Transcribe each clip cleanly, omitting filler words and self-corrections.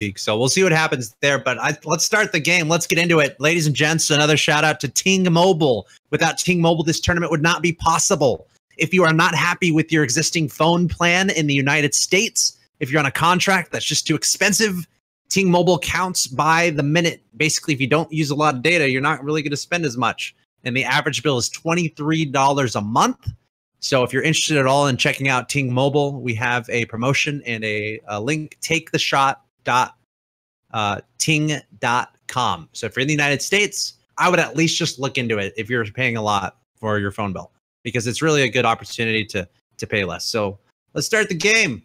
week. So we'll see what happens there. But let's start the game. Let's get into it. Ladies and gents, another shout out to Ting Mobile. Without Ting Mobile, this tournament would not be possible. If you are not happy with your existing phone plan in the United States, if you're on a contract that's just too expensive, Ting Mobile counts by the minute. Basically, if you don't use a lot of data, you're not really going to spend as much. And the average bill is $23 a month. So if you're interested at all in checking out Ting Mobile, we have a promotion and a link, taketheshot.ting.com. So if you're in the United States, I would at least just look into it if you're paying a lot for your phone bill, because it's really a good opportunity to pay less. So let's start the game.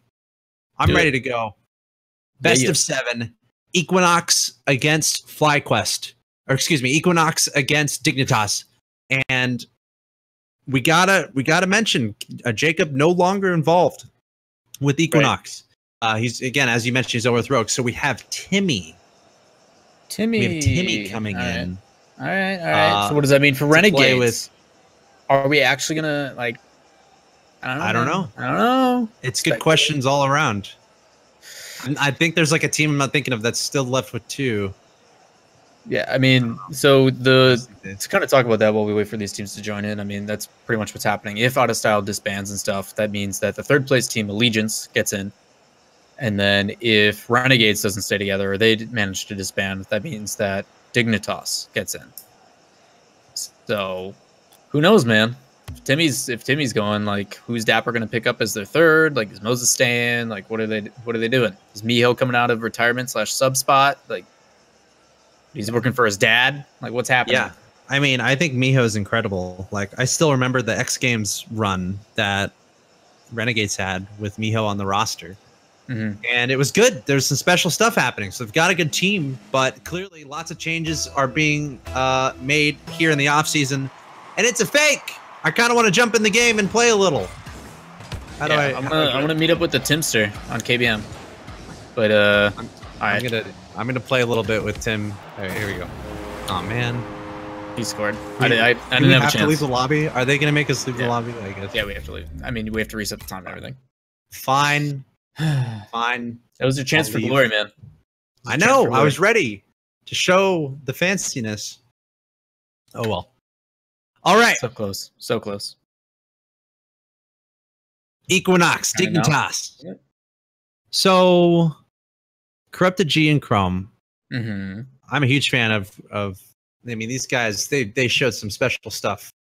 I'm ready to go. Best of 7, eQuinox against FlyQuest, or excuse me, eQuinox against Dignitas. And we gotta mention Jacob no longer involved with eQuinox. Right. He's, again, as you mentioned, he's overthrown. So we have Timmy. We have Timmy coming in. All right. So what does that mean for Renegades? Are we actually gonna, like? I don't know. It's good questions all around. I think there's like a team I'm not thinking of that's still left with 2. Yeah, I mean, so to kind of talk about that while we wait for these teams to join in, I mean, that's pretty much what's happening. If Out of Style disbands and stuff, that means that the 3rd place team, Allegiance, gets in. And then if Renegades doesn't stay together or they manage to disband, that means that Dignitas gets in. So who knows, man? If Timmy's going, like, who's Dapper going to pick up as their 3rd? Like, is Moses staying? Like, what are they doing? Is Miho coming out of retirement / sub spot? Like, he's working for his dad? Like, what's happening? Yeah, I mean, I think Miho's incredible. Like, I still remember the X Games run that Renegades had with Miho on the roster. And it was good. There's some special stuff happening. So they've got a good team, but clearly lots of changes are being made here in the offseason. And it's a fake. I kind of want to jump in the game and play a little. I'm gonna meet up with the Timster on KBM. But I'm gonna play a little bit with Tim. All right, here we go. Oh man, he scored. I didn't have a chance. To leave the lobby. Are they gonna make us leave the lobby? I guess. Yeah, we have to leave. I mean, we have to reset the time and everything. Fine. Fine. That was your chance for glory, man. I know. I was ready to show the fanciness. Oh well. All right. So close. So close. eQuinox, Dignitas. So, Corrupted G and Chrome. I'm a huge fan of. I mean, these guys. They showed some special stuff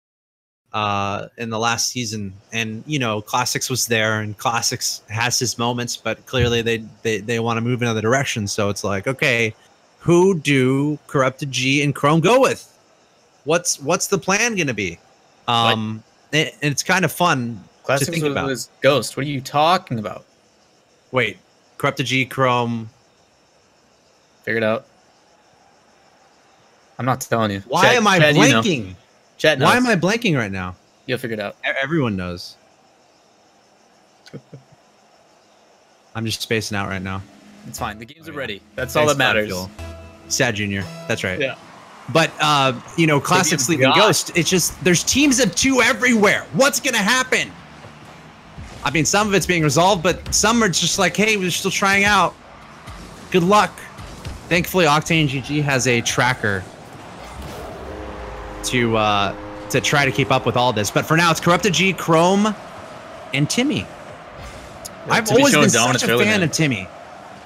in the last season, and you know, Classics was there, and Classics has his moments, but clearly they want to move in other directions. So it's like, okay, who do Corrupted G and Chrome go with? What's the plan going to be? And it's kind of fun to think about. Ghost. What are you talking about? Wait, Corrupted G, Chrome. Figure it out. I'm not telling you. Why am I blanking? You know. Chat knows. Why am I blanking right now? You'll figure it out. Everyone knows. I'm just spacing out right now. It's fine. The games are ready. That's all that matters. Sad Junior. That's right. Yeah. But, you know, Classics leaving Ghost, it's just, there's teams of 2 everywhere. What's going to happen? I mean, some of it's being resolved, but some are just like, hey, we're still trying out. Good luck. Thankfully, Octane GG has a tracker to try to keep up with all this. But for now, it's Corrupted G, Chrome, and Timmy. Yeah, I've always been such a fan of Timmy.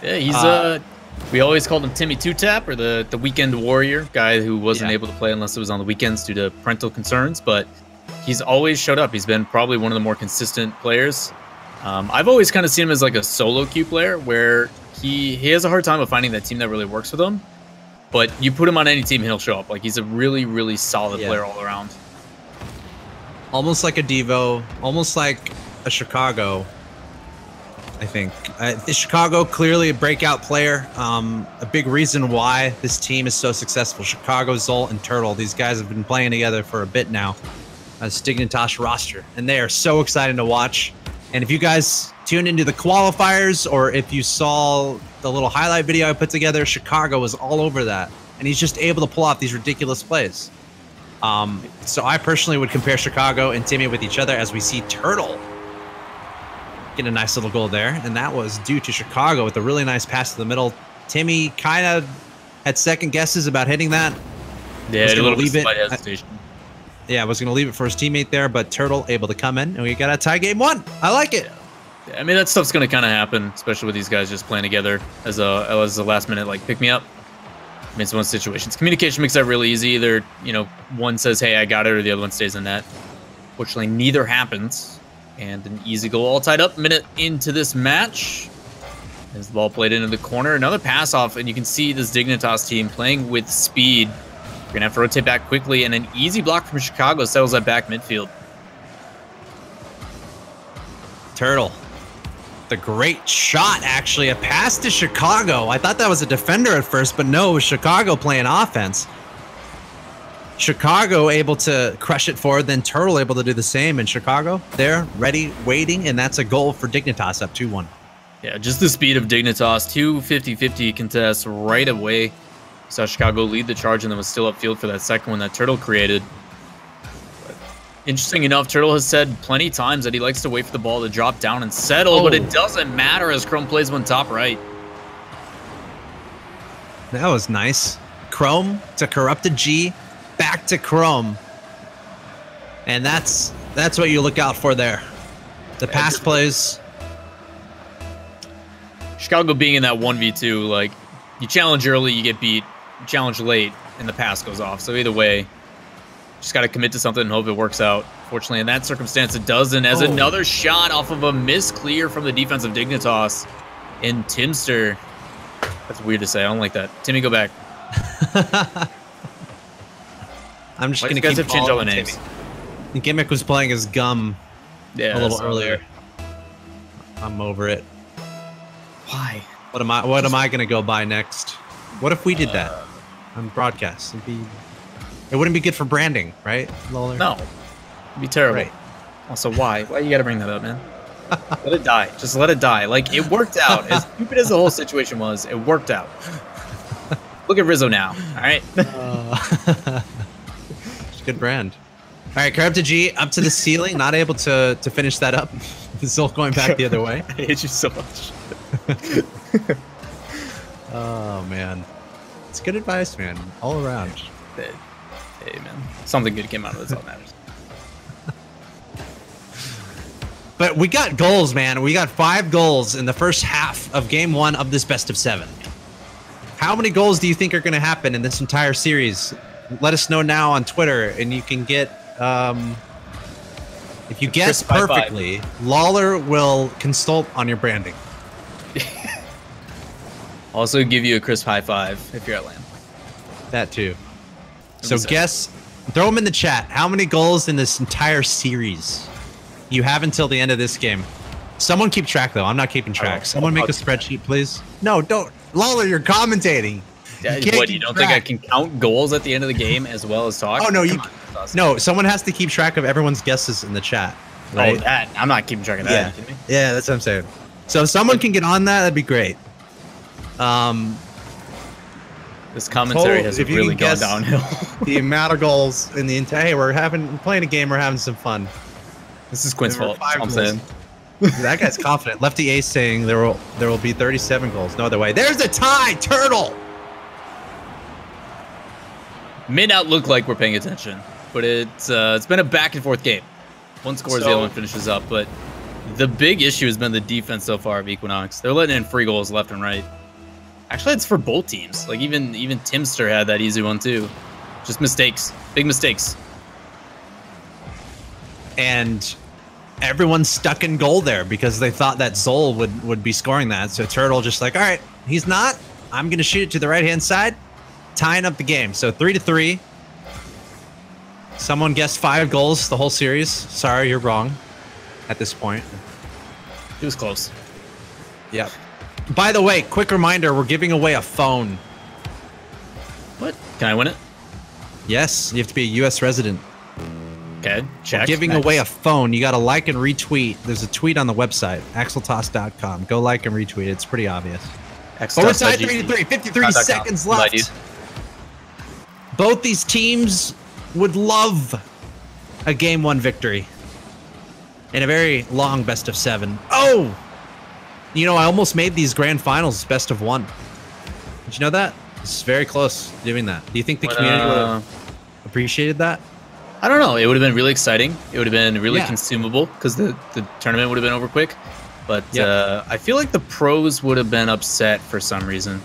Yeah, he's we always called him Timmy Two-Tap, or the weekend warrior, guy who wasn't able to play unless it was on the weekends due to parental concerns, but he's always showed up. He's been probably one of the more consistent players. I've always kind of seen him as like a solo queue player where he has a hard time of finding that team that really works with him, but you put him on any team, he'll show up. Like, he's a really, really solid player all around. Almost like a Devo, almost like a Chicago, I think. Chicago, clearly a breakout player. A big reason why this team is so successful. Chicago, Zolt, and Turtle. These guys have been playing together for a bit now as Dignitas roster, and they are so exciting to watch. And if you guys tuned into the qualifiers, or if you saw the little highlight video I put together, Chicago was all over that. And he's just able to pull off these ridiculous plays. So I personally would compare Chicago and Timmy with each other, as we see Turtle get a nice little goal there. And that was due to Chicago with a really nice pass to the middle Timmy kind of had second guesses about hitting that. Yeah, a little bit of hesitation. I was going to leave it for his teammate there, but Turtle able to come in, and we got a tie game 1. I like it. Yeah, I mean, that stuff's going to kind of happen, especially with these guys just playing together as a last minute, like, pick me up. I mean, it's one situations. Communication makes that really easy. Either, you know, one says, hey, I got it, or the other one stays in net. Fortunately, neither happens. And an easy goal all tied up. Minute into this match. As the ball played into the corner. Another pass off, and you can see this Dignitas team playing with speed. You're going to have to rotate back quickly, and an easy block from Chicago settles that back midfield. Turtle. The great shot, actually. A pass to Chicago. I thought that was a defender at first, but no, it was Chicago playing offense. Chicago able to crush it forward, then Turtle able to do the same. And Chicago there, ready, waiting, and that's a goal for Dignitas, up 2-1. Yeah, just the speed of Dignitas. 2 50-50 contests right away. Saw Chicago lead the charge and then was still upfield for that second one that Turtle created. But interesting enough, Turtle has said plenty times that he likes to wait for the ball to drop down and settle, but it doesn't matter as Chrome plays one top right. That was nice. Chrome to Corrupted G, back to Chrome. And that's what you look out for there. The pass plays. Chicago being in that 1v2, like, you challenge early, you get beat. You challenge late, and the pass goes off. So either way, just got to commit to something and hope it works out. Fortunately, in that circumstance, it doesn't. As another shot off of a misclear from the defense of Dignitas and Timster. That's weird to say. I don't like that. Timmy, go back. I'm just going to keep change all the names. The Gimmick was playing his gum a little earlier. I'm over it. Why? What am I going to go buy next? What if we did that on broadcast? It wouldn't be good for branding, right, Lawler? No. It'd be terrible. Right. Also, why? Why you got to bring that up, man? Let it die. Just let it die. Like, it worked out. As stupid as the whole situation was, it worked out. Look at Rizzo now, all right? It's a good brand. All right, Corrupted G up to the ceiling, not able to finish that up. Still going back the other way. I hate you so much. Oh, man. It's good advice, man. All around. Hey, man. Something good came out of this. All that matters. But we got goals, man. We got 5 goals in the first half of game 1 of this best of 7. How many goals do you think are going to happen in this entire series? Let us know now on Twitter, and you can get... if you guess perfectly, Lawler will consult on your branding. Also give you a crisp high five if you're at land. That too. So guess, throw them in the chat. How many goals in this entire series you have until the end of this game? Someone keep track though. I'm not keeping track. Someone make a spreadsheet, please. No, don't. Lawler, you're commentating. What, you don't think I can count goals at the end of the game as well as talk? Oh no, no. Someone has to keep track of everyone's guesses in the chat. Right? Oh, that I'm not keeping track of that. Yeah, that's what I'm saying. So if someone can get on that, that'd be great. This commentary has really gone downhill. The amount of goals in the entire. Hey, we're playing a game. We're having some fun. This is Quinn's fault. I'm saying. That guy's confident. Lefty Ace saying there will be 37 goals. No other way. There's a tie. Turtle. May not look like we're paying attention, but it's been a back and forth game. One scores, the other one finishes up. But the big issue has been the defense so far of eQuinox. They're letting in free goals left and right. Actually, it's for both teams. Like even Timster had that easy one too. Just mistakes, big mistakes. And everyone's stuck in goal there because they thought that Zol would be scoring that. So Turtle just like, all right, he's not. I'm gonna shoot it to the right hand side, tying up the game. So 3-3. Someone guessed 5 goals the whole series. Sorry, you're wrong. At this point, it was close. Yep. By the way, quick reminder, we're giving away a phone. What? Can I win it? Yes, you have to be a U.S. resident. Okay, check. We're giving away a phone. You got to like and retweet. There's a tweet on the website, axeltoss.com. Go like and retweet. It's pretty obvious. Overtime 3-3, 53 seconds left. Both these teams would love a game 1 victory in a very long best of 7. Oh! You know, I almost made these grand finals best of 1. Did you know that? It's very close doing that. Do you think the community would have appreciated that? I don't know. It would have been really exciting. It would have been really consumable because the tournament would have been over quick. But I feel like the pros would have been upset for some reason.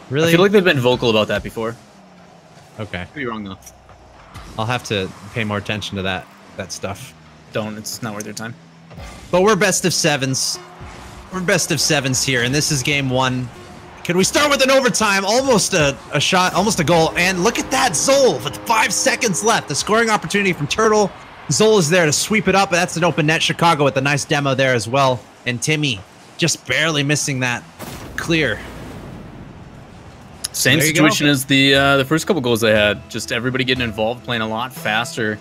Really? I feel like they've been vocal about that before. Okay. Could be wrong though. I'll have to pay more attention to that stuff. Don't. It's not worth your time. But we're best of sevens. We're best of sevens here, and this is game 1. Can we start with an overtime? Almost a shot, almost a goal. And look at that, Zol with 5 seconds left. The scoring opportunity from Turtle. Zol is there to sweep it up, but that's an open net. Chicago with a nice demo there as well. And Timmy just barely missing that clear. Same situation as the first couple goals they had. Just everybody getting involved, playing a lot faster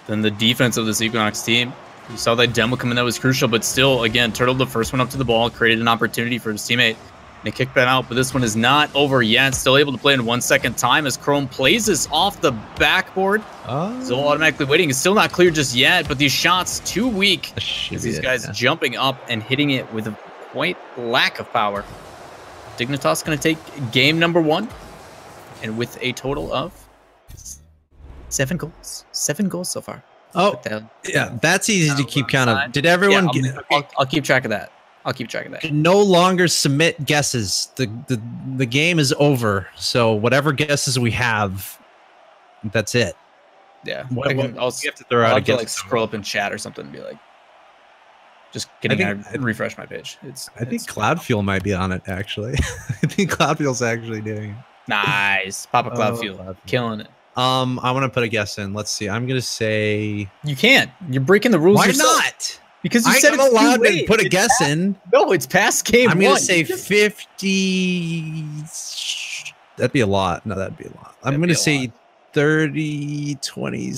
than the defense of this eQuinox team. You saw that demo come in, that was crucial, but still, again, Turtle the first one up to the ball, created an opportunity for his teammate. And kicked that out, but this one is not over yet. Still able to play in 1 second time as Chrome plays this off the backboard. Zol automatically waiting. It's still not clear just yet, but these shots too weak. As these guys jumping up and hitting it with a quite lack of power. Dignitas going to take game number 1, and with a total of 7 goals. 7 goals so far. Oh, yeah, that's easy to keep count of. Did everyone get? I'll keep track of that. I'll keep track of that. No longer submit guesses. The game is over. So whatever guesses we have, that's it. Yeah. You have to throw out a guess. Like scroll up in chat or something and be like, just kidding. I refresh my page. I think Cloud Fuel might be on it actually. I think Cloud Fuel's actually doing it. Nice, Papa Cloud Fuel, killing it. I want to put a guess in. Let's see. I'm gonna say. You can't. You're breaking the rules. Why yourself. not? Because you said it's allowed to put a guess in. No, it's past game 1. I'm going to say 50. That'd be a lot. No, that'd be a lot. I'm going to say 30, 20. I'm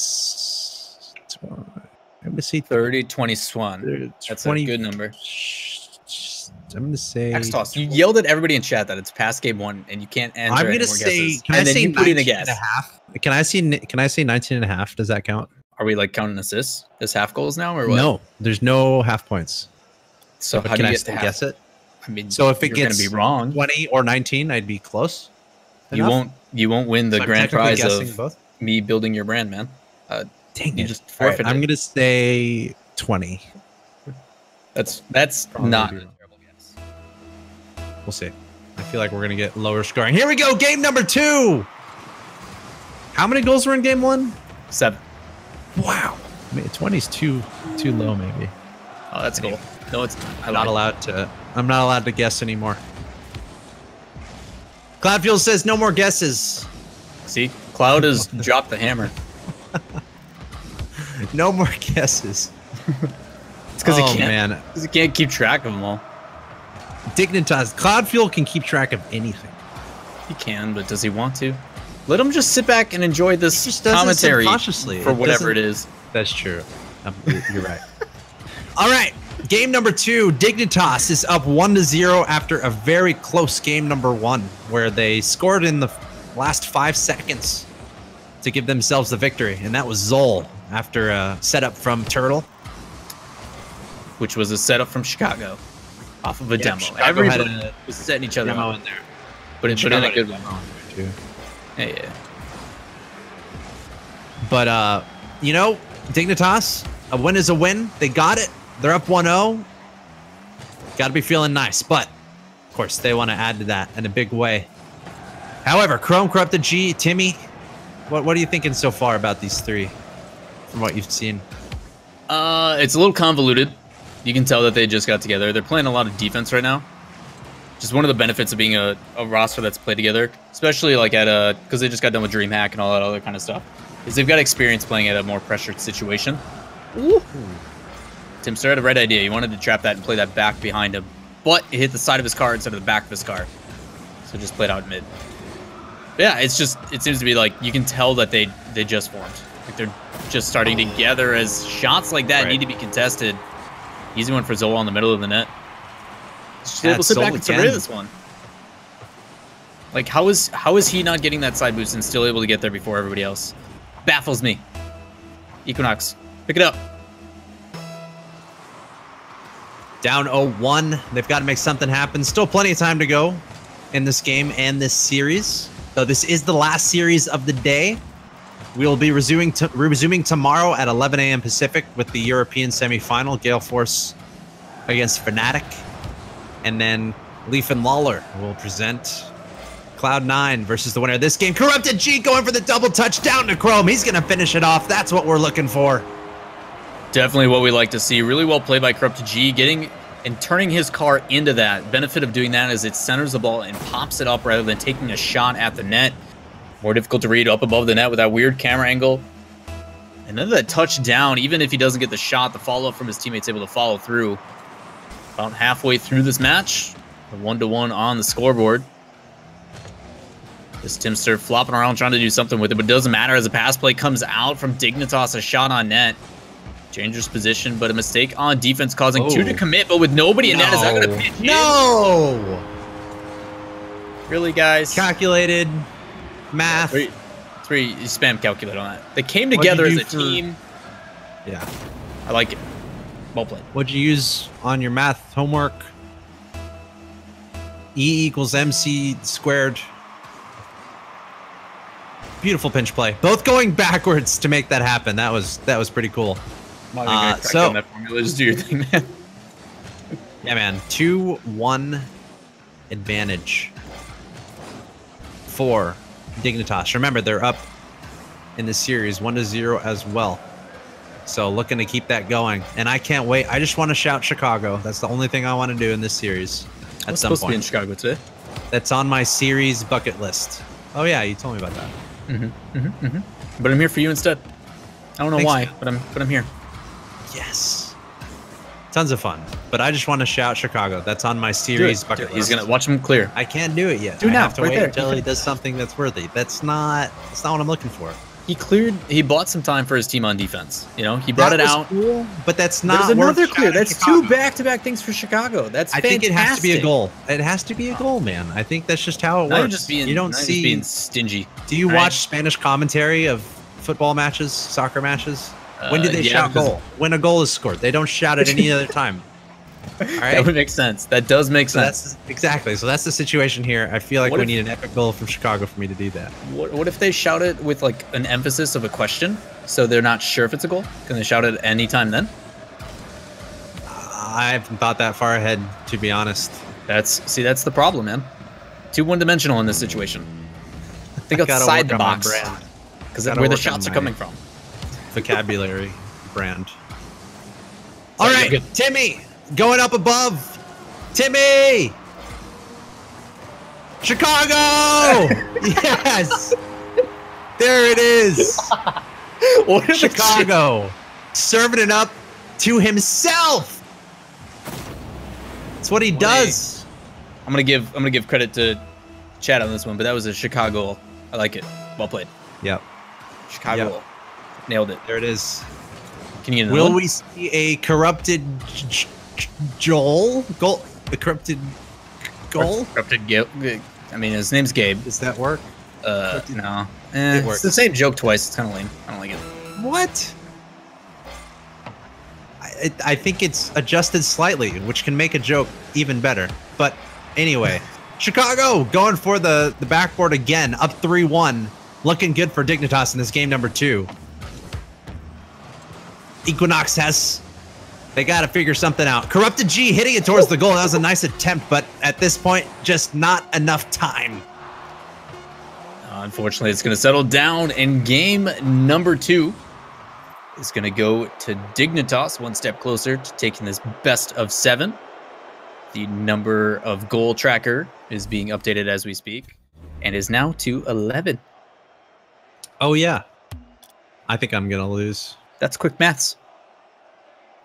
going to say 30, 21. That's a good number. I'm going to say. Axeltoss, you yelled at everybody in chat that it's past game 1 and you can't answer. I'm going to say. Can I say 19 and a half? Can I say 19 and a half? Does that count? Are we like counting assists as half goals now, or what? No, there's no half points. So how can do you I still guess it? I mean, so if it gets going to be wrong, 20 or 19, I'd be close. You won't win the grand prize of both? Me building your brand, man. Dang you it! Just forfeited. I'm gonna say 20. That's not a terrible guess. We'll see. I feel like we're gonna get lower scoring. Here we go, game number 2. How many goals were in game 1? 7. Wow. I mean, 20's too low, maybe. Oh, that's cool. No, it's I'm not allowed to guess anymore. Cloudfuel says no more guesses. See, Cloud has dropped the hammer. No more guesses. It's because he can't keep track of them all. Dignitas. Cloudfuel can keep track of anything. He can, but does he want to? Let him just sit back and enjoy this commentary for whatever it is. That's true. You're right. All right. Game number 2. Dignitas is up 1-0 after a very close game number 1, where they scored in the last 5 seconds to give themselves the victory. And that was Zol after a setup from Turtle. Which was a setup from Chicago off of a demo. Chicago Everybody was setting each other up. In there. But in a good one. Yeah. But, you know, Dignitas, a win is a win. They got it. They're up 1-0. Got to be feeling nice. But, of course, they want to add to that in a big way. However, Chrome, Corrupted G, Timmy, what are you thinking so far about these 3 from what you've seen? It's a little convoluted. You can tell that they just got together. They're playing a lot of defense right now. Just one of the benefits of being a roster that's played together, especially like at because they just got done with DreamHack and all that other kind of stuff, is they've got experience playing at a more pressured situation. Ooh. Tim Sir had a right idea. He wanted to trap that and play that back behind him, but it hit the side of his car instead of the back of his car. So just played out mid. But yeah, it seems to be like you can tell that they just formed. Like they're just starting together as shots like that need to be contested. Easy one for Zola in the middle of the net. Just able to sit back and survey this one. Like, how is he not getting that side boost and still able to get there before everybody else? Baffles me. eQuinox, pick it up. Down 0-1. They've got to make something happen. Still plenty of time to go. in this game and this series. So this is the last series of the day. We will be resuming tomorrow at 11 a.m. Pacific with the European semifinal, Gale Force against Fnatic. And then Leaf and Lawler will present Cloud9 versus the winner of this game. Corrupted G going for the double touchdown to Chrome. He's going to finish it off. That's what we're looking for. Definitely what we like to see. Really well played by Corrupted G, getting and turning his car into that. Benefit of doing that is it centers the ball and pops it up rather than taking a shot at the net. More difficult to read up above the net with that weird camera angle. And then that touchdown, even if he doesn't get the shot, the follow-up from his teammates able to follow through. About halfway through this match, a 1-1 on the scoreboard. This Timster flopping around trying to do something with it, but it doesn't matter as a pass play comes out from Dignitas, a shot on net. Dangerous position, but a mistake on defense causing two to commit, but with nobody in net, is that going to pitch in? No! Really, guys? Calculated. Math. Three, you spam calculate on that. They came together as a team. Yeah. I like it. Well played. What'd you use on your math homework? E equals MC squared. Beautiful pinch play. Both going backwards to make that happen. That was pretty cool. So that formula. Just do your thing, man. Yeah, man. 2-1 advantage for Dignitas. Remember, they're up in the series 1-0 as well. So looking to keep that going. And I can't wait. I just want to shout Chicago. That's the only thing I want to do in this series at some point. Supposed to be in Chicago today. That's on my series bucket list. Oh yeah, you told me about that. But I'm here for you instead. I don't know why, man. but I'm here. Yes. Tons of fun. But I just want to shout Chicago. That's on my series bucket list. He's gonna watch him clear. I can't do it yet. Do I now, have to right wait there. until he does something that's worthy. That's not what I'm looking for. He bought some time for his team on defense. You know, he brought it out. Cool, but that's not. There's another clear. That's Chicago. two back-to-back things for Chicago. That's fantastic. I think it has to be a goal. It has to be a goal, man. I think that's just how it works. You're just being, you don't see being stingy. Do you watch Spanish commentary of football matches, soccer matches? When do they shout goal? When a goal is scored. They don't shout it any other time. All right? That would make sense. That does make sense. Exactly. So that's the situation here. I feel like we need an epic goal from Chicago for me to do that. What if they shout it with like an emphasis of a question, so they're not sure if it's a goal? Can they shout it any time then? I haven't thought that far ahead, to be honest. That's the problem, man. Too one-dimensional in this situation. Think outside the box, because that's where the shots are coming from. Vocabulary brand. All right, Timmy. Going up above. Timmy! Chicago! Yes! There it is. Chicago. Serving it up to himself. That's what he does. I'm gonna give credit to Chad on this one, but that was a Chicago. I like it. Well played. Yep. Chicago. Yep. Nailed it. There it is. Can you get another one? Will we see a corrupted Joel? Goal? A corrupted goal? Corrupted Gabe. I mean, his name's Gabe. Does that work? No. It's the same joke twice. It's kind of lame. I don't like it. What? I think it's adjusted slightly, which can make a joke even better. But anyway, Chicago going for the backboard again, up 3-1. Looking good for Dignitas in this game number 2. eQuinox has... They got to figure something out. Corrupted G hitting it towards the goal. That was a nice attempt, but at this point, just not enough time. Unfortunately, it's going to settle down, and game number 2 is going to go to Dignitas, one step closer to taking this best of 7. The number of goal tracker is being updated as we speak, and is now to 11. Oh, yeah. I think I'm going to lose. That's quick maths.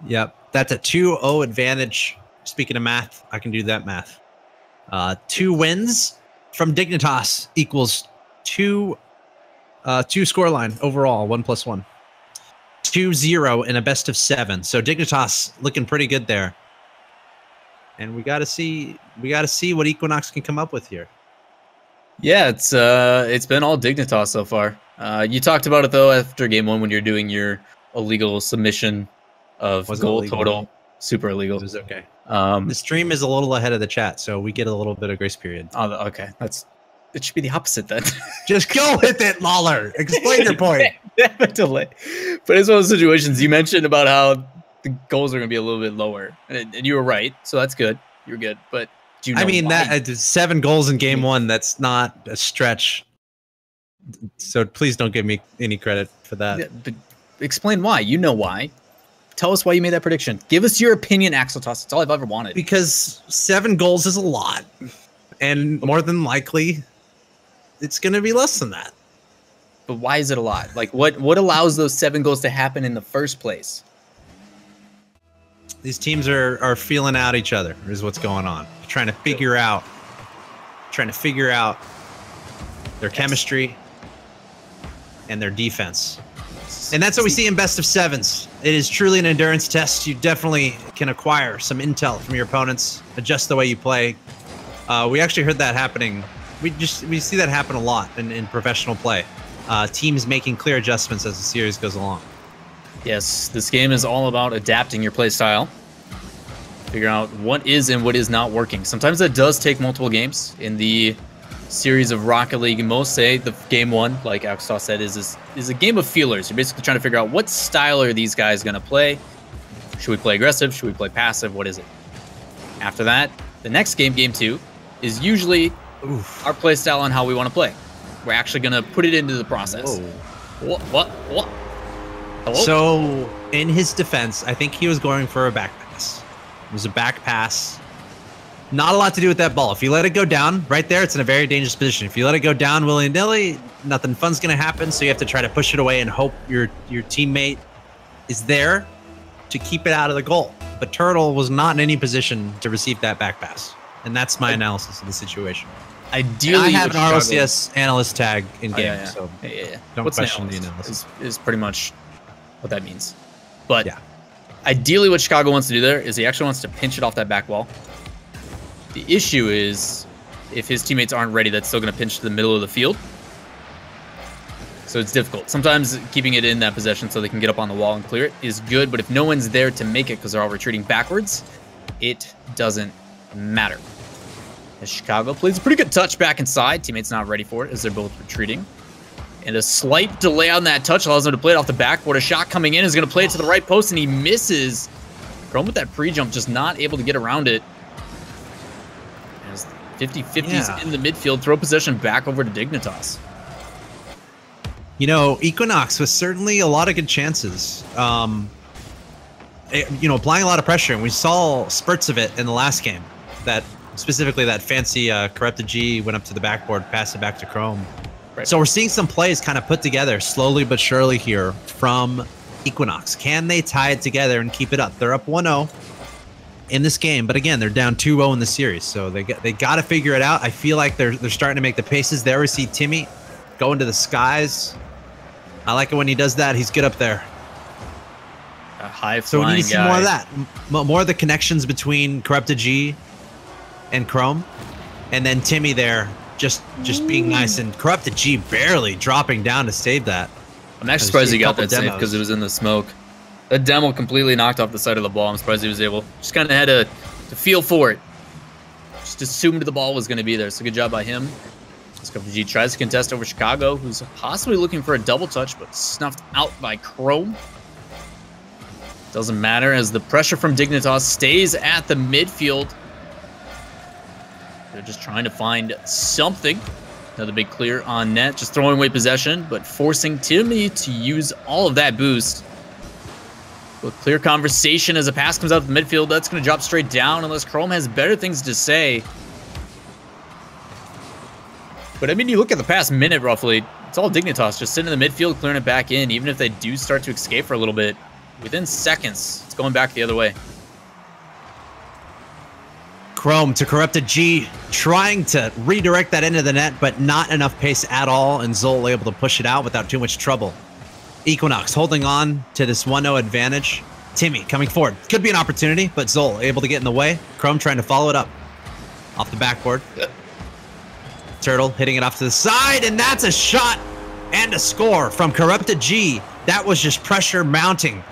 Yep, that's a 2-0 advantage. Speaking of math, I can do that math. 2 wins from Dignitas equals 2 scoreline overall, 1+1. 2-0 in a best of 7. So Dignitas looking pretty good there. And we gotta see what eQuinox can come up with here. Yeah, it's been all Dignitas so far. You talked about it though after game 1 when you're doing your illegal submission of goal total. super illegal. It was okay. The stream is a little ahead of the chat, so we get a little bit of grace period. Oh, okay. It should be the opposite then. Just go with it, Lawler. Explain your point. Delay. But it's one of those situations you mentioned about how the goals are going to be a little bit lower, and you were right, so that's good. You're good, but do you know why? That 7 goals in game 1. That's not a stretch. So please don't give me any credit for that. Yeah, but explain why. You know why. Tell us why you made that prediction. Give us your opinion, Axeltoss. That's all I've ever wanted. Because 7 goals is a lot, and more than likely, it's going to be less than that. But why is it a lot? Like, what allows those 7 goals to happen in the first place? These teams are feeling out each other. Is what's going on. Trying to figure out their chemistry and their defense. And that's what we see in best of 7s. It is truly an endurance test. You definitely can acquire some intel from your opponents, adjust the way you play. We actually heard that happening. We see that happen a lot in professional play. Teams making clear adjustments as the series goes along. Yes, this game is all about adapting your play style. Figure out what is and what is not working. Sometimes that does take multiple games. In the series of Rocket League, most say the game 1, like Axeltoss said, is a game of feelers. You're basically trying to figure out what style are these guys going to play. Should we play aggressive? Should we play passive? What is it? After that, the next game, game 2, is usually our play style on how we want to play. We're actually going to put it into the process. Whoa. What? Hello? So, in his defense, I think he was going for a back pass. It was a back pass. Not a lot to do with that ball. If you let it go down, right there, it's in a very dangerous position. If you let it go down willy-nilly, nothing fun's going to happen, so you have to try to push it away and hope your teammate is there to keep it out of the goal. But Turtle was not in any position to receive that back pass. And that's my analysis of the situation. Ideally, I have an RLCS analyst tag in game, so don't question the analysis. Is pretty much what that means. But ideally what Chicago wants to do there is he actually wants to pinch it off that back wall. The issue is if his teammates aren't ready, that's still going to pinch to the middle of the field. So it's difficult. Sometimes keeping it in that possession so they can get up on the wall and clear it is good, but if no one's there to make it because they're all retreating backwards, it doesn't matter. As Chicago plays a pretty good touch back inside. Teammates not ready for it as they're both retreating. And a slight delay on that touch allows him to play it off the backboard. A shot coming in is going to play it to the right post, and he misses. Chrome with that pre-jump, just not able to get around it. As 50-50s in the midfield, throw possession back over to Dignitas. You know, eQuinox was certainly a lot of good chances. Applying a lot of pressure, and we saw spurts of it in the last game. Specifically, that fancy corrupted G went up to the backboard, passed it back to Chrome. Right. So we're seeing some plays kind of put together slowly but surely here from eQuinox. Can they tie it together and keep it up? They're up 1-0 in this game, but again, they're down 2-0 in the series, so they got to figure it out. I feel like they're starting to make the paces. There we see Timmy go into the skies. I like it when he does that. He's good up there. A high flying So we need to see guy. more of that. More of the connections between corrupted G and Chrome, and then Timmy there just being nice, and corrupted G barely dropping down to save that. I'm actually surprised he got that save because it was in the smoke. That demo completely knocked off the side of the ball. I'm surprised he was able. Just kind of had to feel for it. Just assumed the ball was going to be there. So good job by him. Corrupted G tries to contest over Chicago, who's possibly looking for a double touch, but snuffed out by Chrome. Doesn't matter as the pressure from Dignitas stays at the midfield. They're just trying to find something. Another big clear on net, just throwing away possession, but forcing Timmy to use all of that boost. With clear conversation as a pass comes out of the midfield, that's going to drop straight down unless Chrome has better things to say. But I mean, you look at the past minute roughly, it's all Dignitas just sitting in the midfield, clearing it back in. Even if they do start to escape for a little bit, within seconds, it's going back the other way. Chrome to corrupted G, trying to redirect that into the net, but not enough pace at all, and Zol able to push it out without too much trouble. eQuinox holding on to this 1-0 advantage. Timmy coming forward. Could be an opportunity, but Zol able to get in the way. Chrome trying to follow it up off the backboard. Turtle hitting it off to the side, and that's a shot and a score from corrupted G. That was just pressure mounting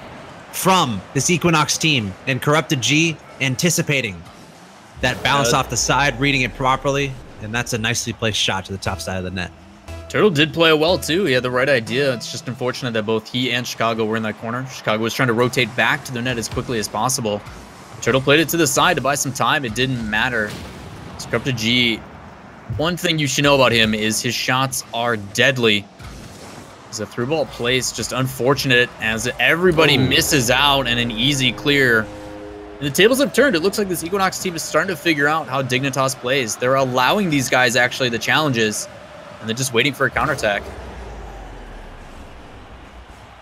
from this eQuinox team, and Corrupted G anticipating that bounce off the side, reading it properly, and that's a nicely placed shot to the top side of the net. Turtle did play it well too. He had the right idea. It's just unfortunate that both he and Chicago were in that corner. Chicago was trying to rotate back to the net as quickly as possible. Turtle played it to the side to buy some time. It didn't matter. Corrupted G, one thing you should know about him is his shots are deadly. It's a through ball place, just unfortunate as everybody misses out and an easy clear. And the tables have turned. It looks like this eQuinox team is starting to figure out how Dignitas plays. They're allowing these guys actually the challenges, and they're just waiting for a counterattack.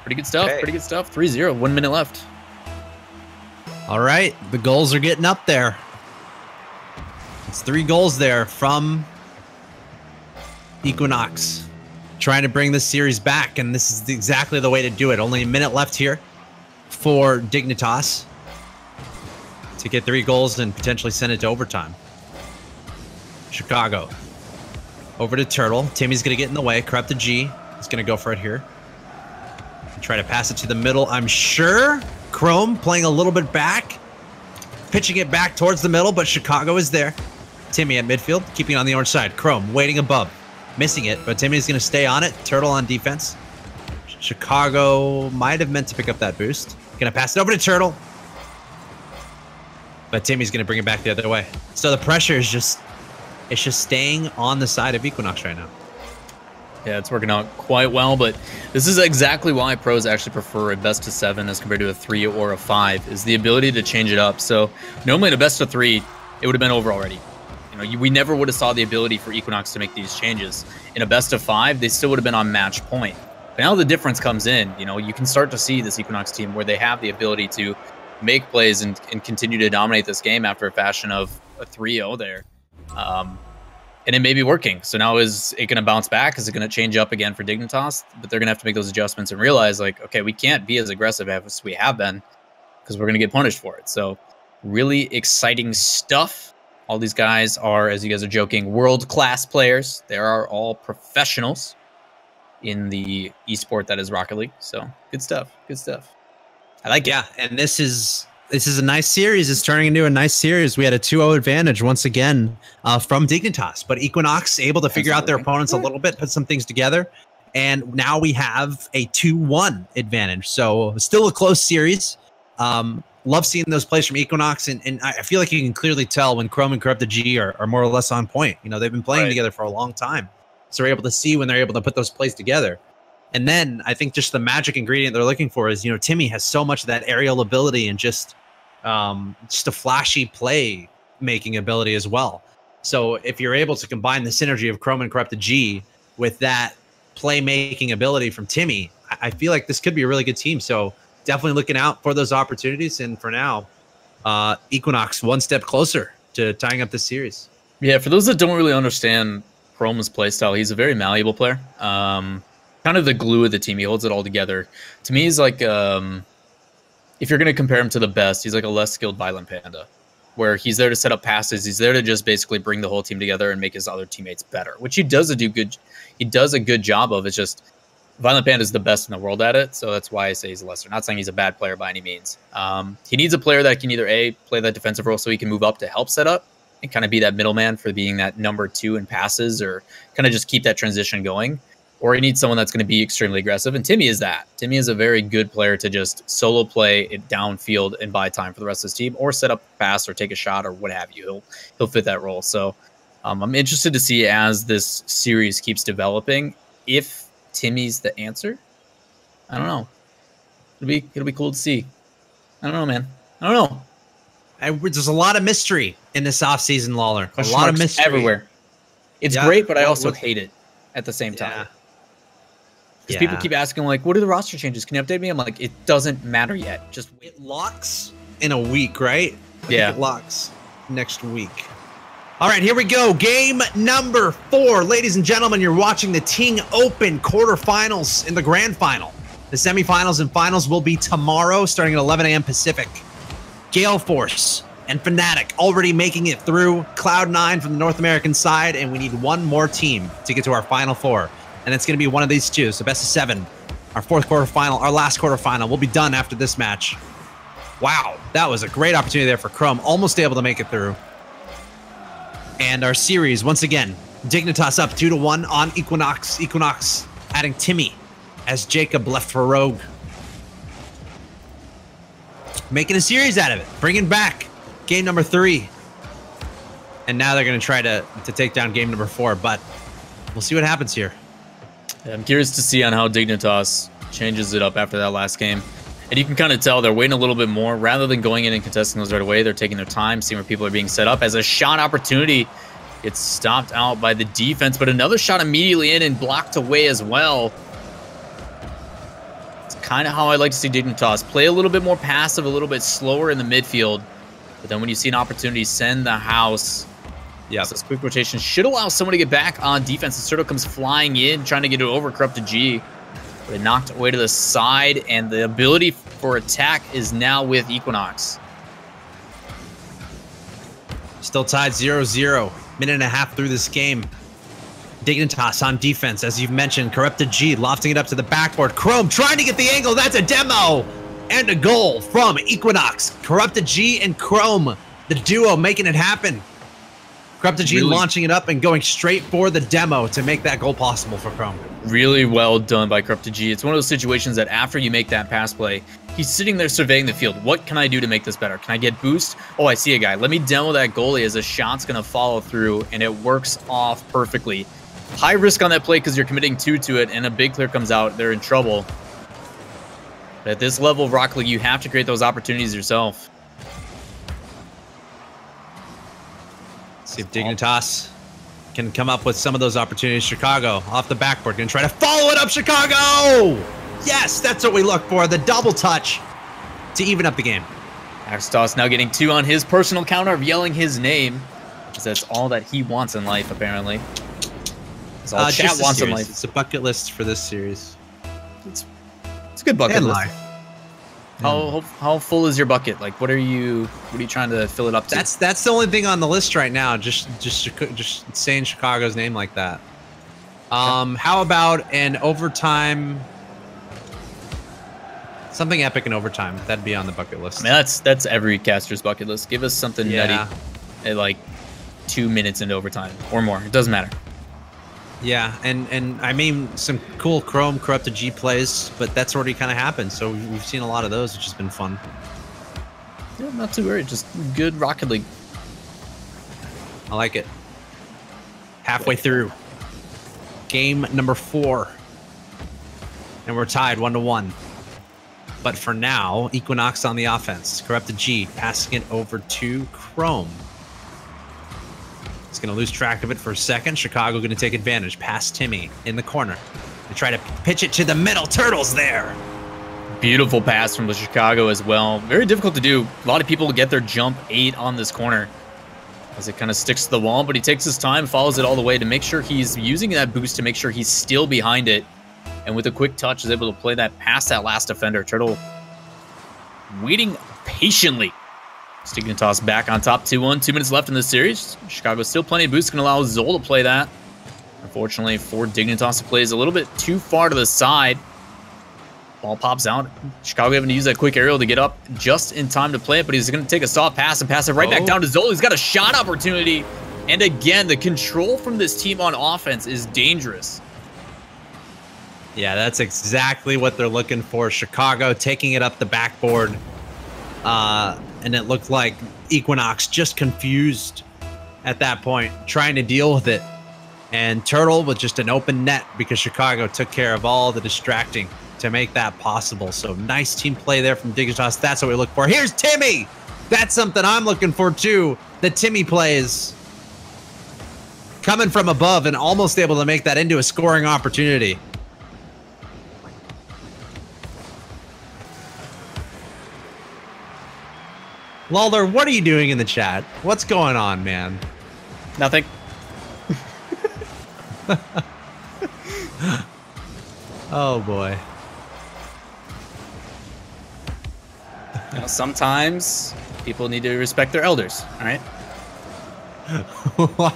Pretty good stuff. Pretty good stuff. 3-0, 1 minute left. All right, the goals are getting up there. It's 3 goals there from eQuinox, trying to bring this series back, and this is exactly the way to do it. Only a minute left here for Dignitas to get 3 goals and potentially send it to overtime. Chicago over to Turtle. Timmy's going to get in the way. Corrupted G is going to go for it here. Try to pass it to the middle, I'm sure. Chrome playing a little bit back, pitching it back towards the middle, but Chicago is there. Timmy at midfield, keeping it on the orange side. Chrome waiting above, missing it, but Timmy's going to stay on it. Turtle on defense. Chicago might have meant to pick up that boost. Going to pass it over to Turtle, but Timmy's going to bring it back the other way. So the pressure is just, it's just staying on the side of eQuinox right now. Yeah, it's working out quite well, but this is exactly why pros actually prefer a best of 7 as compared to a 3 or a 5, is the ability to change it up. So normally in a best of 3, it would have been over already. You know, we never would have saw the ability for eQuinox to make these changes. In a best of 5, they still would have been on match point. But now the difference comes in. You know, you can start to see this eQuinox team where they have the ability to make plays and continue to dominate this game after a fashion of a 3-0 there. And it may be working. So now is it going to bounce back? Is it going to change up again for Dignitas? But they're going to have to make those adjustments and realize, like, okay, we can't be as aggressive as we have been because we're going to get punished for it. So really exciting stuff. All these guys are, as you guys are joking, world-class players. They are all professionals in the esport that is Rocket League. So good stuff. Good stuff. I like it. Yeah, and this is a nice series. It's turning into a nice series. We had a 2-0 advantage once again from Dignitas, but eQuinox able to figure out their opponents a little bit, put some things together, and now we have a 2-1 advantage. So still a close series. Love seeing those plays from eQuinox, and I feel like you can clearly tell when Chrome and Corrupted G are more or less on point. You know, they've been playing together for a long time, so we're able to see when they're able to put those plays together. And then I think just the magic ingredient they're looking for is, you know, Timmy has so much of that aerial ability and just a flashy play making ability as well. So if you're able to combine the synergy of Chrome and Corrupted G with that playmaking ability from Timmy, I feel like this could be a really good team. So definitely looking out for those opportunities. And for now, eQuinox one step closer to tying up this series. Yeah, for those that don't really understand Chrome's playstyle, he's a very malleable player. Kind of the glue of the team. He holds it all together. To me, he's like, if you're going to compare him to the best, he's like a less skilled Violent Panda, where he's there to set up passes. He's there to just basically bring the whole team together and make his other teammates better, which he does a good job of. It's just Violent Panda is the best in the world at it, so that's why I say he's a lesser. Not saying he's a bad player by any means. He needs a player that can either A, play that defensive role so he can move up to help set up and kind of be that middleman for being that number 2 in passes, or kind of just keep that transition going. Or he needs someone that's going to be extremely aggressive, and Timmy is that. Timmy is a very good player to just solo play it downfield and buy time for the rest of his team, or set up a pass or take a shot or what have you. He'll fit that role. So I'm interested to see as this series keeps developing if Timmy's the answer. I don't know. It'll be cool to see. I don't know, man. I don't know. There's a lot of mystery in this offseason, Lawler. A lot of mystery everywhere. It's great, but I also hate it at the same time. Because people keep asking, like, what are the roster changes? Can you update me? I'm like, it doesn't matter yet. Just wait. It locks in a week, right? I think it locks next week. All right, here we go. Game number 4. Ladies and gentlemen, you're watching the Ting Open quarterfinals in the grand final. The semifinals and finals will be tomorrow, starting at 11 a.m. Pacific. Gale Force and Fnatic already making it through. Cloud9 from the North American side, and we need one more team to get to our final 4. And it's going to be one of these two. So best of 7 Our fourth quarterfinal, our last quarterfinal. We'll be done after this match. Wow, that was a great opportunity there for Chrome. Almost able to make it through. And our series, once again, Dignitas up 2-1 on eQuinox. eQuinox adding Timmy as Jacob left for Rogue. Making a series out of it. Bringing back game number 3. And now they're going to try to take down game number 4, but we'll see what happens here. Yeah, I'm curious to see on how Dignitas changes it up after that last game. And you can kind of tell they're waiting a little bit more. Rather than going in and contesting those right away, they're taking their time, seeing where people are being set up. As a shot opportunity, it's stopped out by the defense, but another shot immediately in and blocked away as well. It's kind of how I like to see Dignitas play a little bit more passive, a little bit slower in the midfield. But then when you see an opportunity, send the house. Yeah, so this quick rotation should allow someone to get back on defense. And Serto comes flying in, trying to get it over Corrupted G. But it knocked away to the side, and the ability for attack is now with eQuinox. Still tied 0-0. Minute and a half through this game. Dignitas on defense, as you've mentioned. Corrupted G lofting it up to the backboard. Chrome trying to get the angle. That's a demo. And a goal from eQuinox. Corrupted G and Chrome, the duo making it happen. Corrupted G launching it up and going straight for the demo to make that goal possible for Chrome. Really well done by Corrupted G. It's one of those situations that after you make that pass play, he's sitting there surveying the field. What can I do to make this better? Can I get boost? Oh, I see a guy. Let me demo that goalie as a shot's going to follow through, and it works off perfectly. High risk on that play because you're committing 2 to it, and a big clear comes out. They're in trouble. But at this level of Rocket League, you have to create those opportunities yourself. See if Dignitas can come up with some of those opportunities. Chicago off the backboard, gonna try to follow it up. Chicago! Yes, that's what we look for. The double touch to even up the game. Axeltoss now getting 2 on his personal counter of yelling his name, because that's all that he wants in life, apparently. That's all chat wants in life. It's a bucket list for this series. It's a good bucket list. Life. How full is your bucket? Like, what are you trying to fill it up to? That's the only thing on the list right now. Just saying Chicago's name like that. How about an overtime? Something epic in overtime. That'd be on the bucket list. I mean, that's every caster's bucket list. Give us something nutty at like 2 minutes into overtime or more. It doesn't matter. Yeah, and I mean some cool Chrome Corrupted G plays, but that's already kind of happened. So we've seen a lot of those, which has been fun. Yeah, not too worried. Just good Rocket League. I like it. Halfway through game number 4, and we're tied 1-1. But for now, eQuinox on the offense. Corrupted G passing it over to Chrome. He's going to lose track of it for a second. Chicago going to take advantage. Past Timmy in the corner. They try to pitch it to the middle. Turtles there. Beautiful pass from the Chicago as well. Very difficult to do. A lot of people get their jump 8 on this corner as it kind of sticks to the wall, but he takes his time, follows it all the way to make sure he's using that boost to make sure he's still behind it. And with a quick touch, is able to play that past that last defender. Turtle waiting patiently. Dignitas back on top 2-1. 2 minutes left in the series. Chicago still plenty of boosts. Going to allow Zol to play that. Unfortunately for Dignitas, it plays a little bit too far to the side. Ball pops out. Chicago having to use that quick aerial to get up just in time to play it, but he's going to take a soft pass and pass it right back down to Zol. He's got a shot opportunity. And again, the control from this team on offense is dangerous. Yeah, that's exactly what they're looking for. Chicago taking it up the backboard. And it looked like eQuinox just confused at that point, trying to deal with it. And Turtle with just an open net because Chicago took care of all the distracting to make that possible. So nice team play there from Dignitas. That's what we look for. Here's Timmy. That's something I'm looking for too. The Timmy plays coming from above and almost able to make that into a scoring opportunity. Lawler, what are you doing in the chat? What's going on, man? Nothing. Oh, boy. You know, sometimes people need to respect their elders, all right? Wow.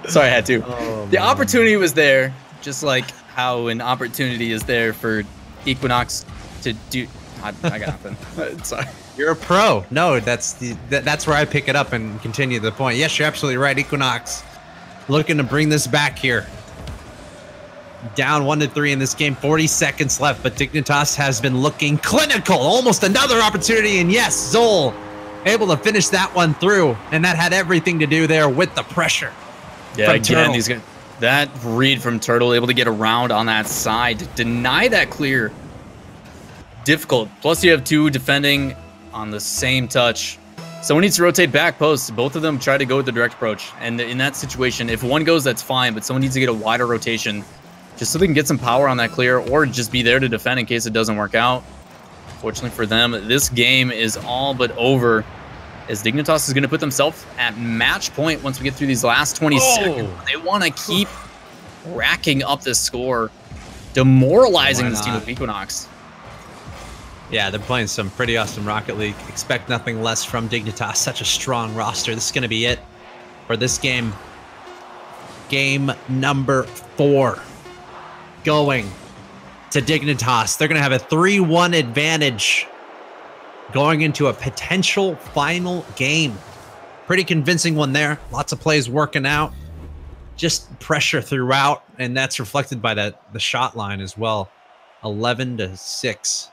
Sorry, I had to. Oh, the opportunity was there. just like how an opportunity is there for eQuinox to do. I got nothing. Sorry. You're a pro. No, that's where I pick it up and continue the point. Yes, you're absolutely right. eQuinox looking to bring this back here. Down 1-3 in this game, 40 seconds left, but Dignitas has been looking clinical. Almost another opportunity, and yes, Zol able to finish that one through, and that had everything to do there with the pressure. Yeah, again, he's got that read from Turtle, able to get around on that side, deny that clear. Difficult. Plus, you have two defending on the same touch. Someone needs to rotate back posts. Both of them try to go with the direct approach, and in that situation, if one goes, that's fine, but someone needs to get a wider rotation just so they can get some power on that clear or just be there to defend in case it doesn't work out. Fortunately for them, this game is all but over as Dignitas is going to put themselves at match point once we get through these last 20 seconds. They want to keep racking up this score, demoralizing this team of eQuinox. Yeah, they're playing some pretty awesome Rocket League. Expect nothing less from Dignitas. Such a strong roster. This is going to be it for this game. Game number 4. Going to Dignitas. They're going to have a 3-1 advantage going into a potential final game. Pretty convincing one there. Lots of plays working out. Just pressure throughout, and that's reflected by the shot line as well. 11-6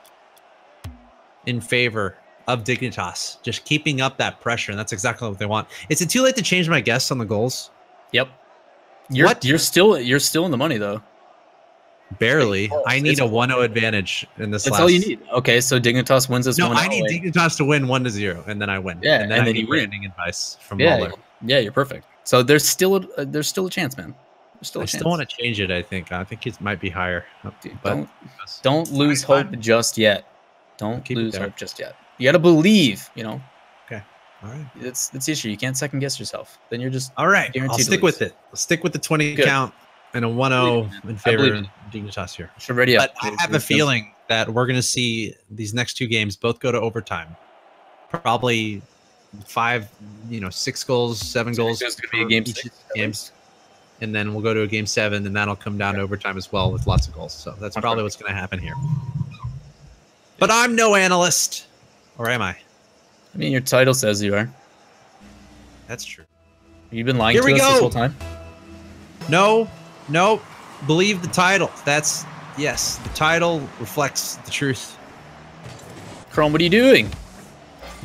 in favor of Dignitas. Just keeping up that pressure, and that's exactly what they want. Is it too late to change my guess on the goals? Yep. You're still in the money though. Barely. I need a 1-0 advantage in this. That's all you need. Okay, so Dignitas wins this. No, I need Dignitas to win 1-0, and then I win. Yeah, and then I need branding advice from Muller. Yeah, you're perfect. So there's still a chance, man. There's still a chance. I still want to change it. I think it might be higher. Dude, but don't lose hope just yet. Don't lose hope just yet. You got to believe. You know. Okay. All right. It's the issue. You can't second guess yourself. Then you're just all right. I'll stick with it. I'll stick with the 20 count. And a 1-0 in favor of Dignitas here. Ready up. But I have a feeling that we're going to see these next 2 games both go to overtime. Probably 6 goals, 7 goals. It's going to be a game 6 games. And then we'll go to a game 7, and that'll come down to overtime as well with lots of goals. So that's probably what's going to happen here. But I'm no analyst. Or am I? I mean, your title says you are. That's true. You've been lying to us this whole time? No. Nope. Believe the title. Yes, the title reflects the truth. Chrome, what are you doing?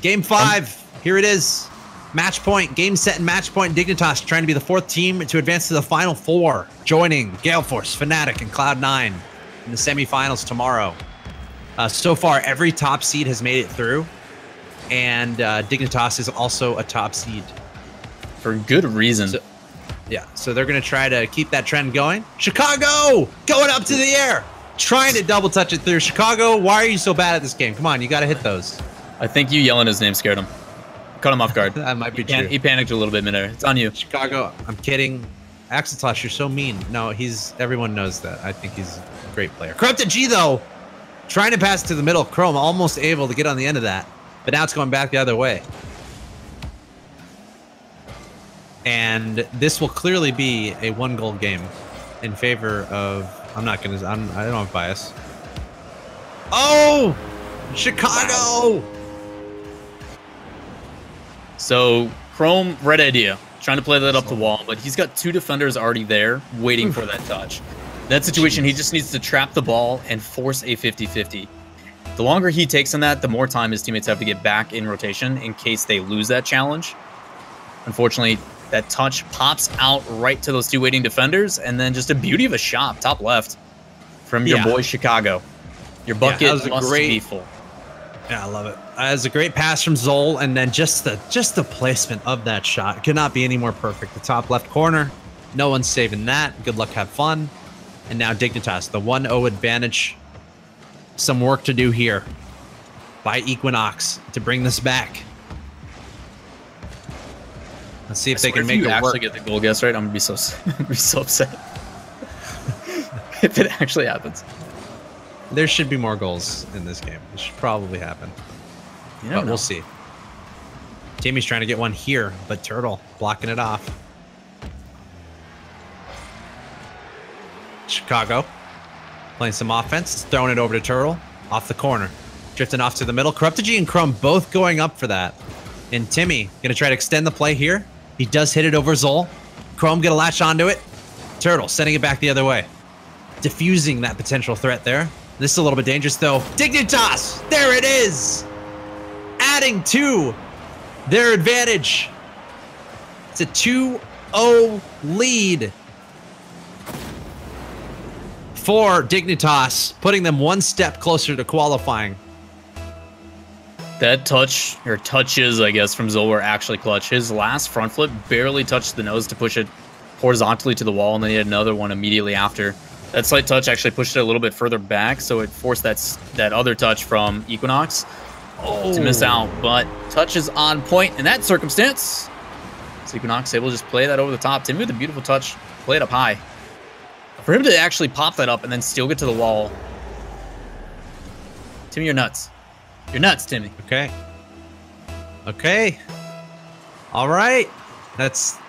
Game 5. Here it is. Match point. Game set and match point. Dignitas trying to be the 4th team to advance to the final 4. Joining Gale Force, Fnatic, and Cloud9 in the semifinals tomorrow. So far, every top seed has made it through. And Dignitas is also a top seed. For good reason. So they're going to try to keep that trend going. Chicago going up to the air, trying to double touch it through. Chicago, why are you so bad at this game? Come on, you got to hit those. I think you yelling his name scared him. Cut him off guard. That might be true. He panicked a little bit midair. It's on you. Chicago, I'm kidding. Axeltoss, you're so mean. No, everyone knows that. I think he's a great player. Corrupted G, though, trying to pass to the middle. Chrome almost able to get on the end of that, but now it's going back the other way. And this will clearly be a 1-goal game in favor of. I don't have bias. Oh, Chicago! Wow. So Chrome, red idea, trying to play that up the wall, but he's got 2 defenders already there waiting for that touch. In that situation, he just needs to trap the ball and force a 50-50. The longer he takes on that, the more time his teammates have to get back in rotation in case they lose that challenge. Unfortunately, that touch pops out right to those 2 waiting defenders, and then just a beauty of a shot, top left, from your boy Chicago. Your bucket must be full. Yeah, I love it. It was a great pass from Zol, and then just the placement of that shot could not be any more perfect. The top left corner, no one's saving that. Good luck, have fun. And now Dignitas, the 1-0 advantage. Some work to do here by eQuinox to bring this back. Let's see if they can make it work. Get the goal guess right, I'm gonna be so upset if it actually happens. There should be more goals in this game. It should probably happen, but we'll see. Timmy's trying to get one here, but Turtle blocking it off. Chicago playing some offense, throwing it over to Turtle off the corner, drifting off to the middle. Corrupted and Chrome both going up for that. And Timmy gonna try to extend the play here. He does hit it over Zol. Chrome gonna latch onto it. Turtle sending it back the other way, diffusing that potential threat there. This is a little bit dangerous though. Dignitas, there it is, adding to their advantage. It's a 2-0 lead for Dignitas, putting them one step closer to qualifying. That touch, or touches, I guess, from Zol were actually clutch. His last front flip barely touched the nose to push it horizontally to the wall, and then he had another one immediately after. That slight touch actually pushed it a little bit further back, so it forced that other touch from eQuinox to miss out. But touch is on point in that circumstance. So eQuinox able to just play that over the top. Timmy with a beautiful touch, play it up high. For him to actually pop that up and then still get to the wall. Timmy, you're nuts. You're nuts, Timmy. Okay. Okay. All right. That's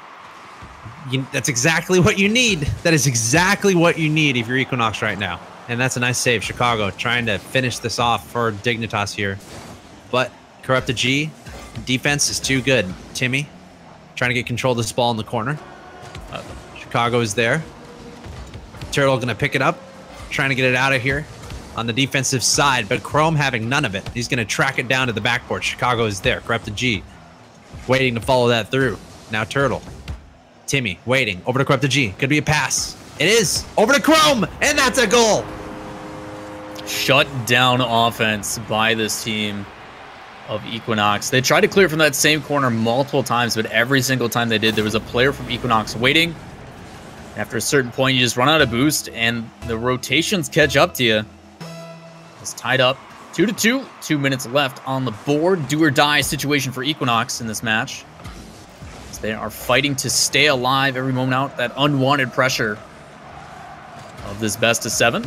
exactly what you need. That is exactly what you need if you're eQuinox right now. And that's a nice save. Chicago trying to finish this off for Dignitas here. But Corrupted G, defense is too good. Timmy trying to get control of this ball in the corner. Chicago is there. Turtle going to pick it up, trying to get it out of here on the defensive side, but Chrome having none of it. He's going to track it down to the backboard. Chicago is there. Corrupted G waiting to follow that through. Now Turtle. Timmy waiting over to Corrupted G. Could be a pass. It is over to Chrome, and that's a goal. Shut down offense by this team of eQuinox. They tried to clear from that same corner multiple times, but every single time they did, there was a player from eQuinox waiting. After a certain point, you just run out of boost, and the rotations catch up to you. It's tied up 2-2. 2 minutes left on the board. Do or die situation for eQuinox in this match. As they are fighting to stay alive every moment out. That unwanted pressure of this best of 7.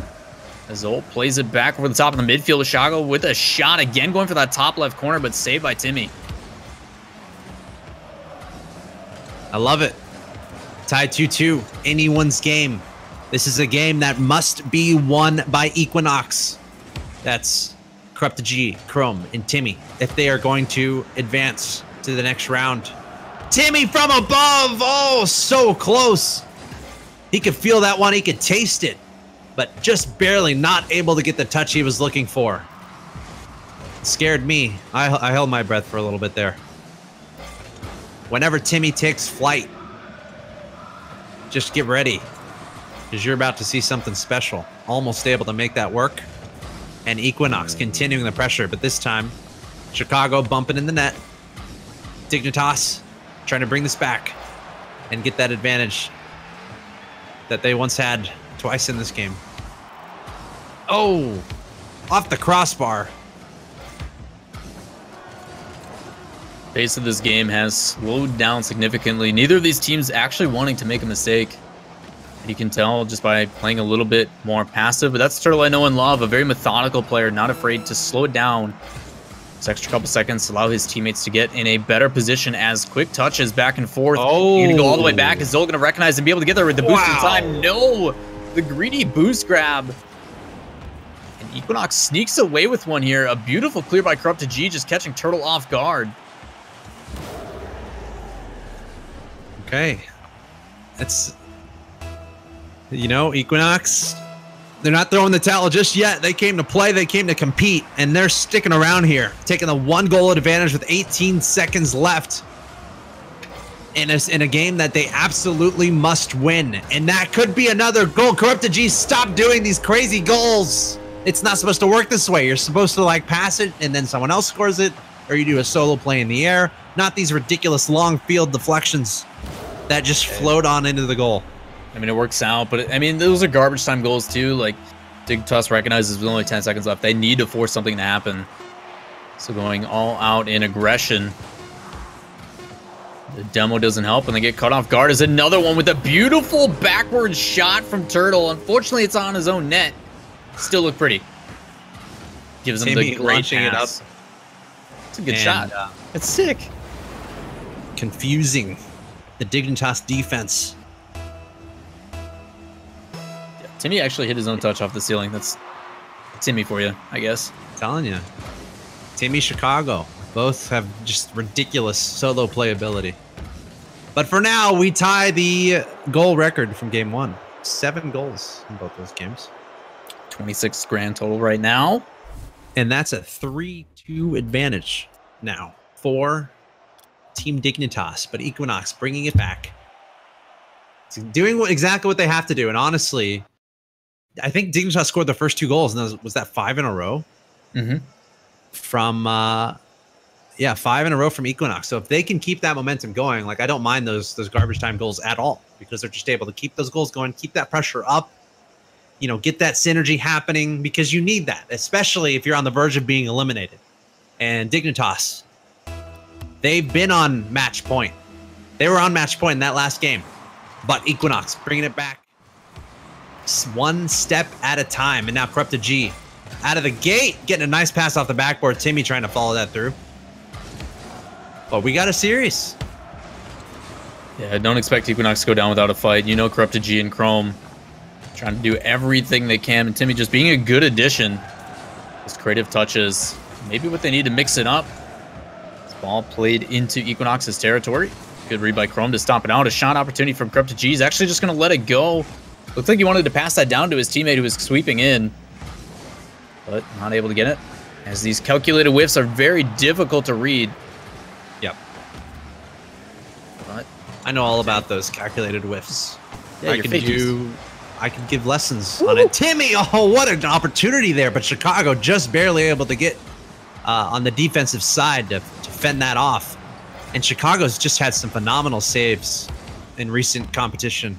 As Zol plays it back over the top of the midfield. Chicago with a shot again, going for that top left corner, but saved by Timmy. I love it. Tied 2-2. Anyone's game. This is a game that must be won by eQuinox. That's Corrupted G, Chrome, and Timmy if they are going to advance to the next round. Timmy from above. Oh, so close. He could feel that one. He could taste it, but just barely not able to get the touch he was looking for. It scared me. I held my breath for a little bit there. Whenever Timmy takes flight, just get ready, because you're about to see something special. Almost able to make that work. And eQuinox continuing the pressure, but this time, Chicago bumping in the net. Dignitas trying to bring this back and get that advantage that they once had twice in this game. Oh, off the crossbar. Pace of this game has slowed down significantly. Neither of these teams actually wanting to make a mistake. You can tell just by playing a little bit more passive, but that's Turtle I know and love, a very methodical player, not afraid to slow it down. This extra couple seconds to allow his teammates to get in a better position as quick touches back and forth. Oh. You're gonna go all the way back. Is Zol gonna recognize and be able to get there with the boost in time? No! The greedy boost grab. And eQuinox sneaks away with one here. A beautiful clear by Corrupted G, just catching Turtle off guard. Okay. That's... You know, eQuinox, they're not throwing the towel just yet. They came to play, they came to compete, and they're sticking around here, taking the 1-goal advantage with 18 seconds left in a game that they absolutely must win. And that could be another goal. Corrupted G, stop doing these crazy goals. It's not supposed to work this way. You're supposed to, like, pass it, and then someone else scores it, or you do a solo play in the air. Not these ridiculous long field deflections that just float on into the goal. I mean, it works out, but I mean, those are garbage time goals too. Like, Dignitas recognizes with only 10 seconds left, they need to force something to happen. So going all out in aggression. The demo doesn't help, and they get caught off guard. Is another one with a beautiful backward shot from Turtle. Unfortunately, it's on his own net. Still look pretty. Gives him the great pass. It up. It's a good shot. It's sick. Confusing the Dignitas defense. Timmy actually hit his own touch off the ceiling. That's Timmy for you, I guess. I'm telling you. Timmy, Chicago. Both have just ridiculous solo playability. But for now, we tie the goal record from game 1. 7 goals in both those games. 26 grand total right now. And that's a 3-2 advantage now for Team Dignitas. But eQuinox bringing it back. Doing exactly what they have to do. And honestly, I think Dignitas scored the first 2 goals. And was that 5 in a row? Mm-hmm. From, 5 in a row from eQuinox. So if they can keep that momentum going, like I don't mind those garbage time goals at all, because they're just able to keep those goals going, keep that pressure up, you know, get that synergy happening, because you need that, especially if you're on the verge of being eliminated. And Dignitas, they've been on match point. They were on match point in that last game, but eQuinox bringing it back one step at a time. And now Corrupted G out of the gate, getting a nice pass off the backboard. Timmy trying to follow that through. But we got a series. Yeah, don't expect eQuinox to go down without a fight. You know, Corrupted G and Chrome trying to do everything they can. And Timmy just being a good addition. His creative touches, maybe what they need to mix it up. This ball played into eQuinox's territory. Good read by Chrome to stomp it out. A shot opportunity from Corrupted G. He's actually just going to let it go. Looks like he wanted to pass that down to his teammate who was sweeping in, but not able to get it, as these calculated whiffs are very difficult to read. Yep. But I know all about those calculated whiffs. Yeah, I can give lessons on it. Timmy, oh, what an opportunity there, but Chicago just barely able to get on the defensive side to fend that off. And Chicago's just had some phenomenal saves in recent competition.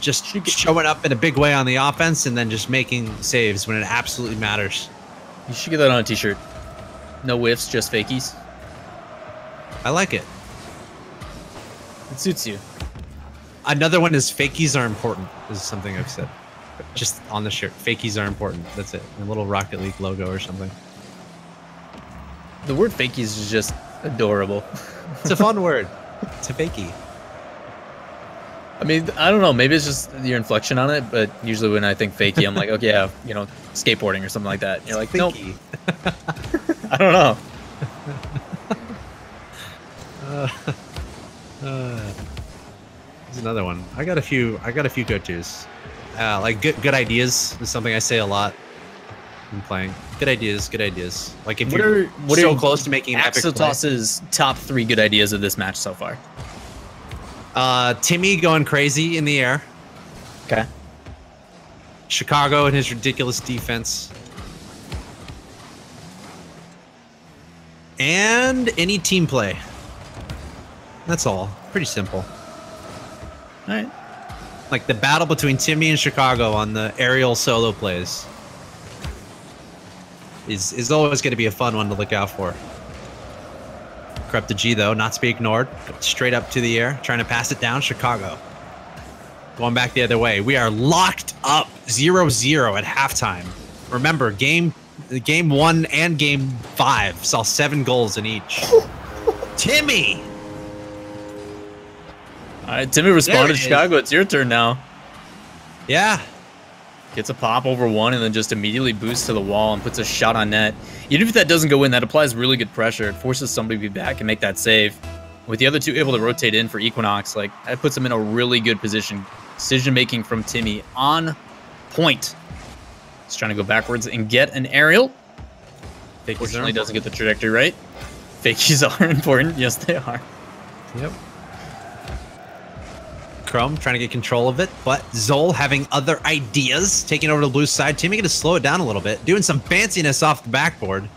Just showing up in a big way on the offense and then just making saves when it absolutely matters. You should get that on a t-shirt. No whiffs, just fakies. I like it. It suits you. Another one is fakies are important. This is something I've said. Just on the shirt. Fakies are important. That's it. A little Rocket League logo or something. The word fakies is just adorable. It's a fun word. It's a fakie. I mean, I don't know. Maybe it's just your inflection on it, but usually when I think fakie, I'm like, okay, yeah, you know, skateboarding or something like that. And you're like, nope. I don't know. Here's another one. I got a few go-tos. Like good ideas is something I say a lot when playing. Good ideas. Like if you're so close to making an epic play. Axeltoss's top 3 good ideas of this match so far. Timmy going crazy in the air. Okay. Chicago and his ridiculous defense. And any team play. That's all. Pretty simple. All right. Like the battle between Timmy and Chicago on the aerial solo plays is always going to be a fun one to look out for. Corrupted G, though, not to be ignored. Straight up to the air, trying to pass it down. Chicago going back the other way. We are locked up 0-0 at halftime. Remember, game 1 and game 5 saw 7 goals in each. Timmy! All right, Timmy responded to Chicago. It's your turn now. Yeah. Gets a pop over one and then just immediately boosts to the wall and puts a shot on net. Even if that doesn't go in, that applies really good pressure. It forces somebody to be back and make that save. With the other two able to rotate in for eQuinox, like that puts him in a really good position. Decision making from Timmy on point. He's trying to go backwards and get an aerial. Fortunately, doesn't get the trajectory right. Fakies are important. Yes, they are. Yep. Chrome trying to get control of it, but Zol having other ideas, taking over to the blue side. Timmy going to slow it down a little bit, doing some fanciness off the backboard.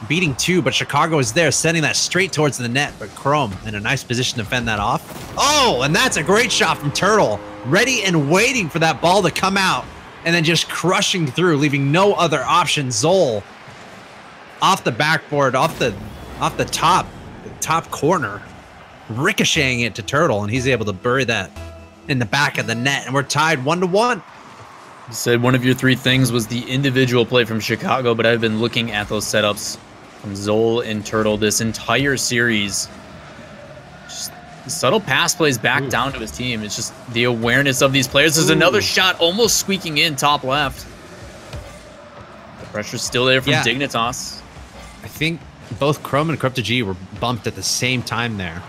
Beating 2, but Chicago is there, sending that straight towards the net, but Chrome in a nice position to fend that off. Oh, and that's a great shot from Turtle, ready and waiting for that ball to come out, and then just crushing through, leaving no other option. Zol off the backboard, off the top corner, ricocheting it to Turtle, and he's able to bury that in the back of the net, and we're tied 1-1. You said one of your 3 things was the individual play from Chicago, but I've been looking at those setups from Zol and Turtle this entire series. Just Subtle pass plays back down to his team. It's just the awareness of these players. There's another shot almost squeaking in top left. The pressure's still there from Dignitas. I think both Chrome and Crypto-G were bumped at the same time there.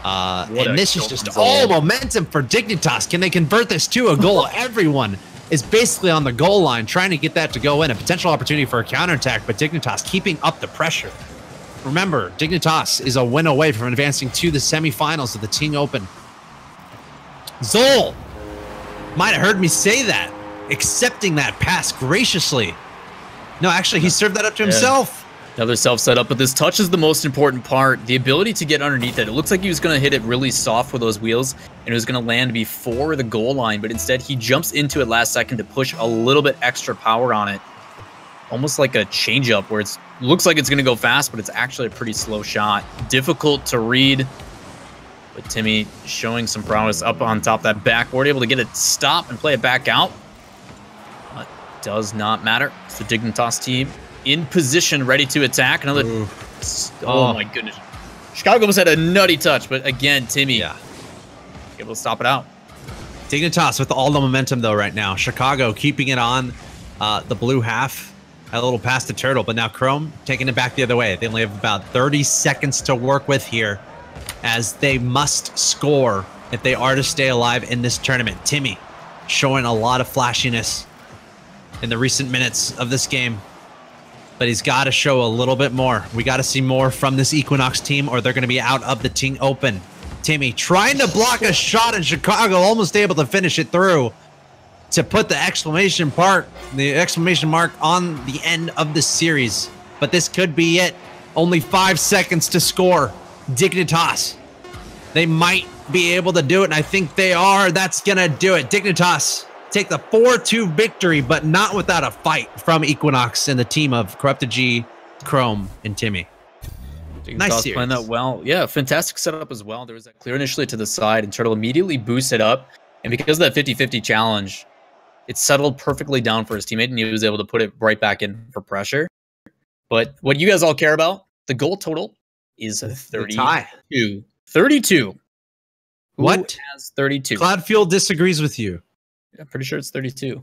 And this is just all momentum for Dignitas. Can they convert this to a goal? Everyone is basically on the goal line trying to get that to go in. A potential opportunity for a counterattack, but Dignitas keeping up the pressure. Remember, Dignitas is a win away from advancing to the semifinals of the Ting Open. Zol might have heard me say that, accepting that pass graciously. No, actually, he served that up to himself. Another self-setup, but this touch is the most important part. The ability to get underneath it. It looks like he was going to hit it really soft with those wheels, and it was going to land before the goal line, but instead he jumps into it last second to push a little bit extra power on it. Almost like a change-up where it looks like it's going to go fast, but it's actually a pretty slow shot. Difficult to read, but Timmy showing some prowess up on top of that backboard, able to get it stop and play it back out. But does not matter. It's the Dignitas team in position, ready to attack. Another... Oh my goodness. Chicago almost had a nutty touch, but again, Timmy able to stop it out. Dignitas with all the momentum, though, right now. Chicago keeping it on the blue half. A little past the turtle, but now Chrome taking it back the other way. They only have about 30 seconds to work with here as they must score if they are to stay alive in this tournament. Timmy showing a lot of flashiness in the recent minutes of this game, but he's got to show a little bit more. We got to see more from this eQuinox team or they're going to be out of the Ting Open. Timmy trying to block a shot in Chicago, almost able to finish it through to put the exclamation mark on the end of the series. But this could be it. Only 5 seconds to score. Dignitas. They might be able to do it, and I think they are. That's going to do it. Dignitas take the 4-2 victory, but not without a fight from eQuinox and the team of Corrupted-G, Chrome, and Timmy. Nice series. Playing that well. Yeah, fantastic setup as well. There was that clear initially to the side, and Turtle immediately boosted up. And because of that 50-50 challenge, it settled perfectly down for his teammate, and he was able to put it right back in for pressure. But what you guys all care about, the goal total is 32. 32. What? Who has 32? Cloudfuel disagrees with you. Yeah, I'm pretty sure it's 32.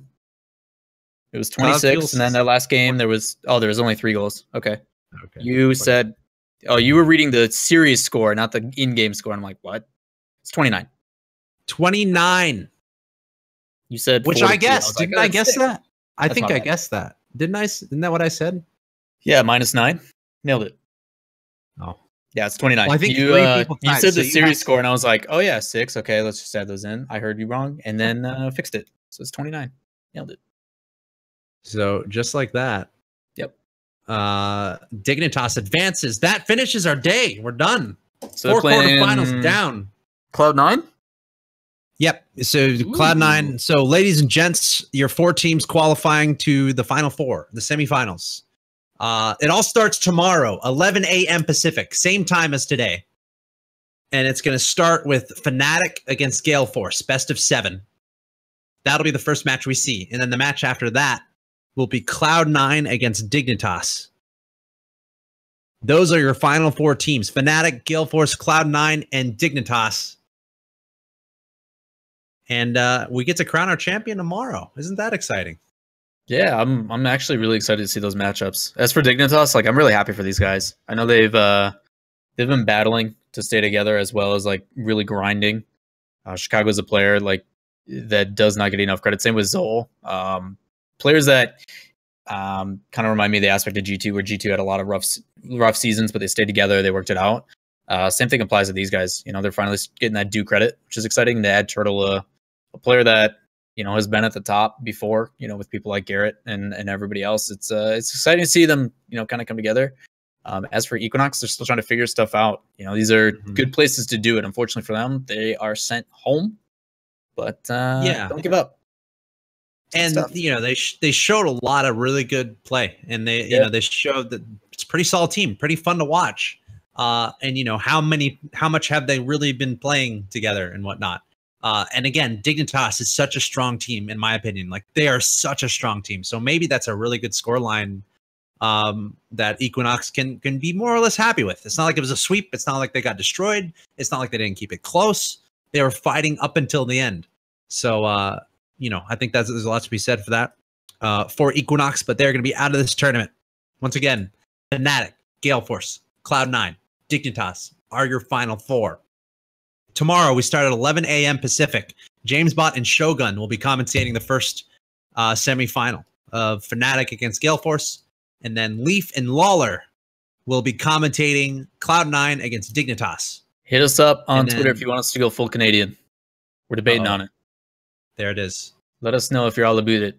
It was 26, and then that last game, there was only 3 goals. Okay. You said, you were reading the series score, not the in-game score. I'm like, what? It's 29. 29. You said 42. Which I guessed. Didn't I guess that? I think I bad. Guessed that. Didn't I? Isn't that what I said? Yeah, -9. Nailed it. Oh. Yeah, it's 29. Well, I think you said the series score, and I was like, oh yeah, 6. Okay, let's just add those in. I heard you wrong, and then fixed it. So it's 29. Nailed it. So just like that. Yep. Dignitas advances. That finishes our day. We're done. So 4 quarterfinals down. Cloud9? Yep. So Cloud9. So ladies and gents, your 4 teams qualifying to the Final 4, the semifinals. It all starts tomorrow, 11 a.m. Pacific, same time as today. And it's going to start with Fnatic against Gale Force, best of 7. That'll be the first match we see. And then the match after that will be Cloud9 against Dignitas. Those are your final 4 teams, Fnatic, Gale Force, Cloud9, and Dignitas. And we get to crown our champion tomorrow. Isn't that exciting? Yeah, I'm actually really excited to see those matchups. As for Dignitas, like I'm really happy for these guys. I know they've been battling to stay together as well as like really grinding. Chicago's a player like that does not get enough credit. Same with Zol. Players that kind of remind me of the aspect of G2 where G2 had a lot of rough seasons, but they stayed together. They worked it out. Same thing applies to these guys. You know, they're finally getting that due credit, which is exciting to add Turtle, a player that, you know, has been at the top before, you know, with people like Garrett and everybody else. It's exciting to see them, you know, kind of come together. As for eQuinox, they're still trying to figure stuff out. You know, these are good places to do it. Unfortunately for them, they are sent home, but don't give up. And you know, they showed a lot of really good play, and they you know, they showed that it's a pretty solid team, pretty fun to watch. And you know, how much have they really been playing together and whatnot. And again, Dignitas is such a strong team, in my opinion. Like, they are such a strong team. So maybe that's a really good scoreline that eQuinox can be more or less happy with. It's not like it was a sweep. It's not like they got destroyed. It's not like they didn't keep it close. They were fighting up until the end. So, you know, I think there's a lot to be said for that for eQuinox, but they're going to be out of this tournament. Once again, Fnatic, Gale Force, Cloud9, Dignitas are your final four. Tomorrow, we start at 11 a.m. Pacific. JamesBot and Shogun will be commentating the first semifinal of Fnatic against Gale Force. And then Leaf and Lawler will be commentating Cloud9 against Dignitas. Hit us up on Twitter if you want us to go full Canadian. We're debating on it. There it is. Let us know if you're all about it.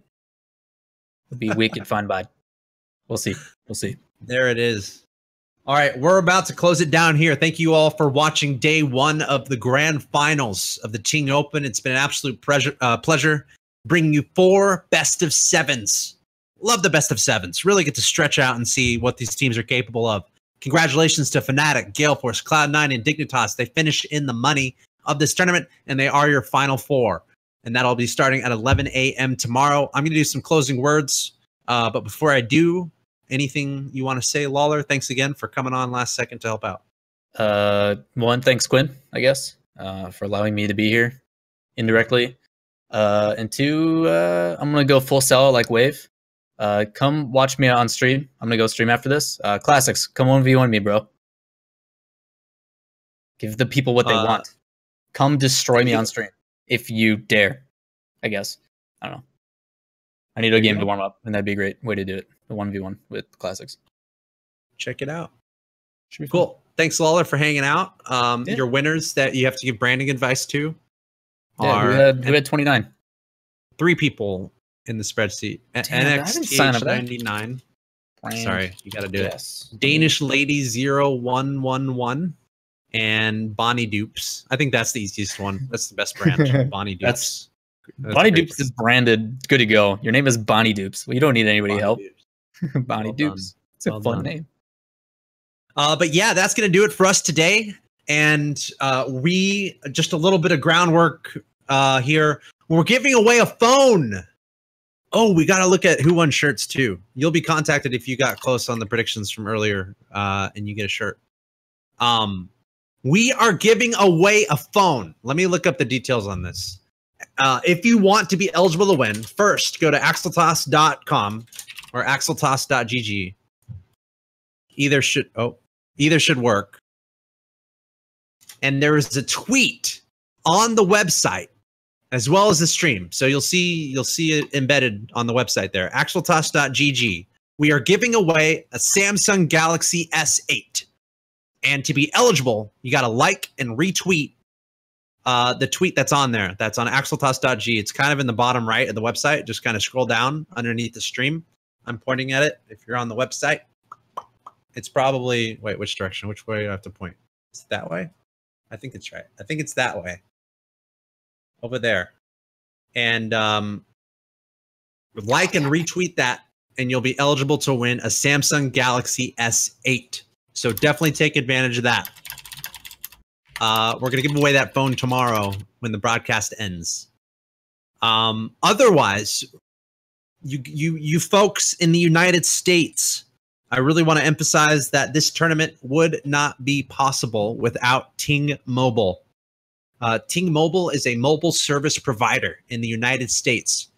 It'll be wicked fun, bud. We'll see. We'll see. There it is. All right, we're about to close it down here. Thank you all for watching day one of the grand finals of the Ting Open. It's been an absolute pleasure bringing you 4 best of 7s. Love the best of 7s. Really get to stretch out and see what these teams are capable of. Congratulations to Fnatic, Gale Force, Cloud9, and Dignitas. They finish in the money of this tournament, and they are your final 4. And that'll be starting at 11 a.m. tomorrow. I'm going to do some closing words. But before I do, anything you want to say, Lawler? Thanks again for coming on last second to help out. One, thanks, Quinn, I guess, for allowing me to be here indirectly. And 2, I'm going to go full sell like Wave. Come watch me on stream. I'm going to go stream after this. Classics, come 1v1 me, bro. Give the people what they want. Come destroy me on stream. If you dare, I guess. I don't know. I need a game to warm up, and that'd be a great way to do it. The 1v1 with classics. Check it out. Should be cool. Thanks, Lawler, for hanging out. Your winners that you have to give branding advice to are... who had 29? 3 people in the spreadsheet. NXTH99. Sorry, you got to do it. Danish Lady 0111. And Bonnie Dupes. I think that's the easiest one. That's the best brand. Bonnie Dupes. Bonnie Dupes is branded. Good to go. Your name is Bonnie Dupes. Well, you don't need anybody help. Bonnie Dupes. It's a fun name. But yeah, that's going to do it for us today. And we just a little bit of groundwork here. We're giving away a phone. Oh, we got to look at who won shirts too. You'll be contacted if you got close on the predictions from earlier and you get a shirt. We are giving away a phone. Let me look up the details on this. If you want to be eligible to win, first go to axeltoss.com or axeltoss.gg. Either should work. And there is a tweet on the website as well as the stream. So you'll see it embedded on the website there. axeltoss.gg. We are giving away a Samsung Galaxy S8. And to be eligible, you got to like and retweet the tweet that's on there. That's on axeltoss.g. It's kind of in the bottom right of the website. Just kind of scroll down underneath the stream. I'm pointing at it. If you're on the website, it's probably... Wait, which direction? Which way do I have to point? Is it that way? I think it's right. I think it's that way. Over there. And like and retweet that, and you'll be eligible to win a Samsung Galaxy S8. So definitely take advantage of that. We're going to give away that phone tomorrow when the broadcast ends. Otherwise, you folks in the United States, I really want to emphasize that this tournament would not be possible without Ting Mobile. Ting Mobile is a mobile service provider in the United States,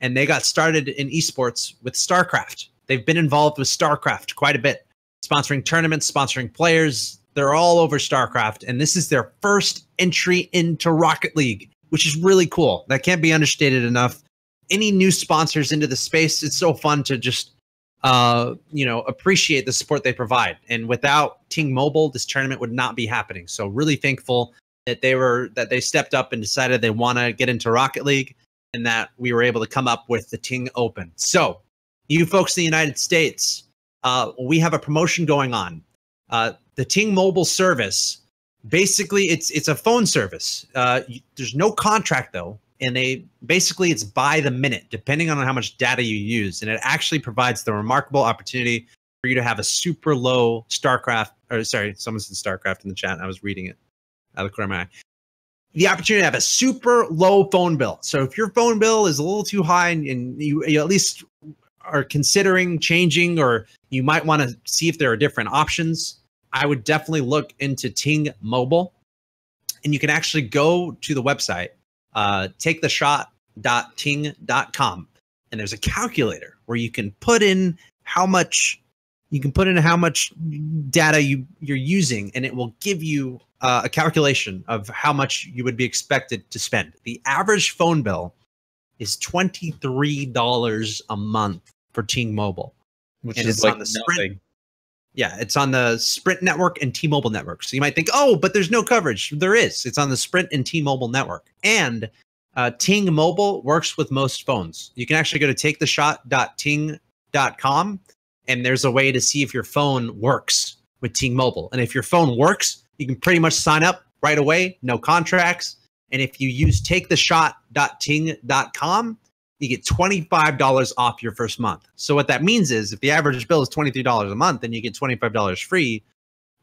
and they got started in esports with StarCraft. They've been involved with StarCraft quite a bit. Sponsoring tournaments, sponsoring players. They're all over StarCraft. And this is their first entry into Rocket League, which is really cool. That can't be understated enough. Any new sponsors into the space, it's so fun to just, appreciate the support they provide. And without Ting Mobile, this tournament would not be happening. So really thankful that they stepped up and decided they want to get into Rocket League and that we were able to come up with the Ting Open. So you folks in the United States, we have a promotion going on. The Ting Mobile service, basically, it's a phone service. There's no contract though, and it's by the minute, depending on how much data you use, and it actually provides the remarkable opportunity for you to have a super low StarCraft. Or sorry, someone said StarCraft in the chat. And I was reading it out of the corner of my eye. The opportunity to have a super low phone bill. So if your phone bill is a little too high and you at least are considering changing, or you might want to see if there are different options, I would definitely look into Ting Mobile. And you can actually go to the website, taketheshot.ting.com, and there's a calculator where you can put in how much data you're using, and it will give you a calculation of how much you would be expected to spend. The average phone bill is $23 a month for Ting Mobile, which and is it's like on the Sprint. nothing. Yeah, it's on the Sprint network and T-Mobile network. So you might think, oh, but there's no coverage. There is. It's on the Sprint and T-Mobile network. And Ting Mobile works with most phones. You can actually go to taketheshot.ting.com, and there's a way to see if your phone works with Ting Mobile. And if your phone works, you can pretty much sign up right away, no contracts. And if you use taketheshot.ting.com, you get $25 off your first month. So what that means is if the average bill is $23 a month and you get $25 free,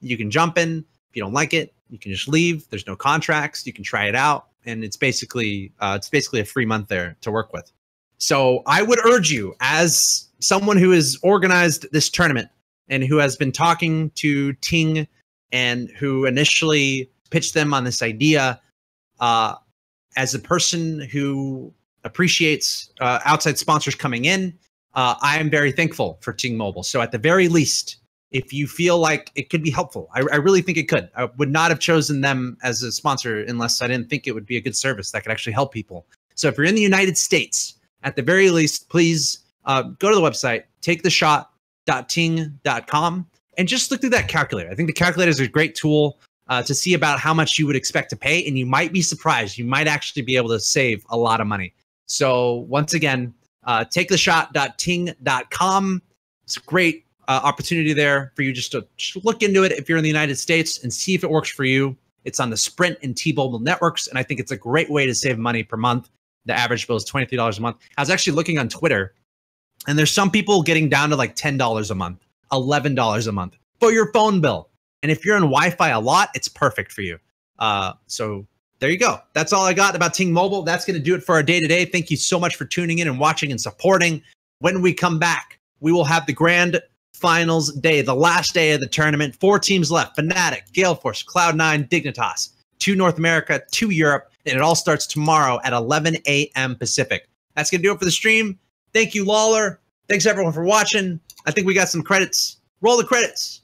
you can jump in. If you don't like it, you can just leave. There's no contracts. You can try it out. And it's basically a free month there to work with. So I would urge you, as someone who has organized this tournament and who has been talking to Ting and who initially pitched them on this idea, as a person who appreciates outside sponsors coming in, I am very thankful for Ting Mobile. So at the very least, if you feel like it could be helpful, I really think it could. I would not have chosen them as a sponsor unless I didn't think it would be a good service that could actually help people. So if you're in the United States, at the very least, please go to the website, taketheshot.ting.com, and just look through that calculator. I think the calculator is a great tool to see about how much you would expect to pay, and you might be surprised. You might actually be able to save a lot of money. So once again, taketheshot.ting.com. It's a great opportunity there for you just to look into it if you're in the United States and see if it works for you. It's on the Sprint and T-Mobile networks, and I think it's a great way to save money per month. The average bill is $23 a month. I was actually looking on Twitter, and there's some people getting down to like $10 a month, $11 a month for your phone bill. And if you're on Wi-Fi a lot, it's perfect for you. So there you go. That's all I got about Ting Mobile. That's going to do it for our day today. Thank you so much for tuning in and watching and supporting. When we come back, we will have the grand finals day, the last day of the tournament. 4 teams left: Fnatic, Gale Force, Cloud9, Dignitas. 2 North America, 2 Europe, and it all starts tomorrow at 11 a.m. Pacific. That's going to do it for the stream. Thank you, Lawler. Thanks, everyone, for watching. I think we got some credits. Roll the credits.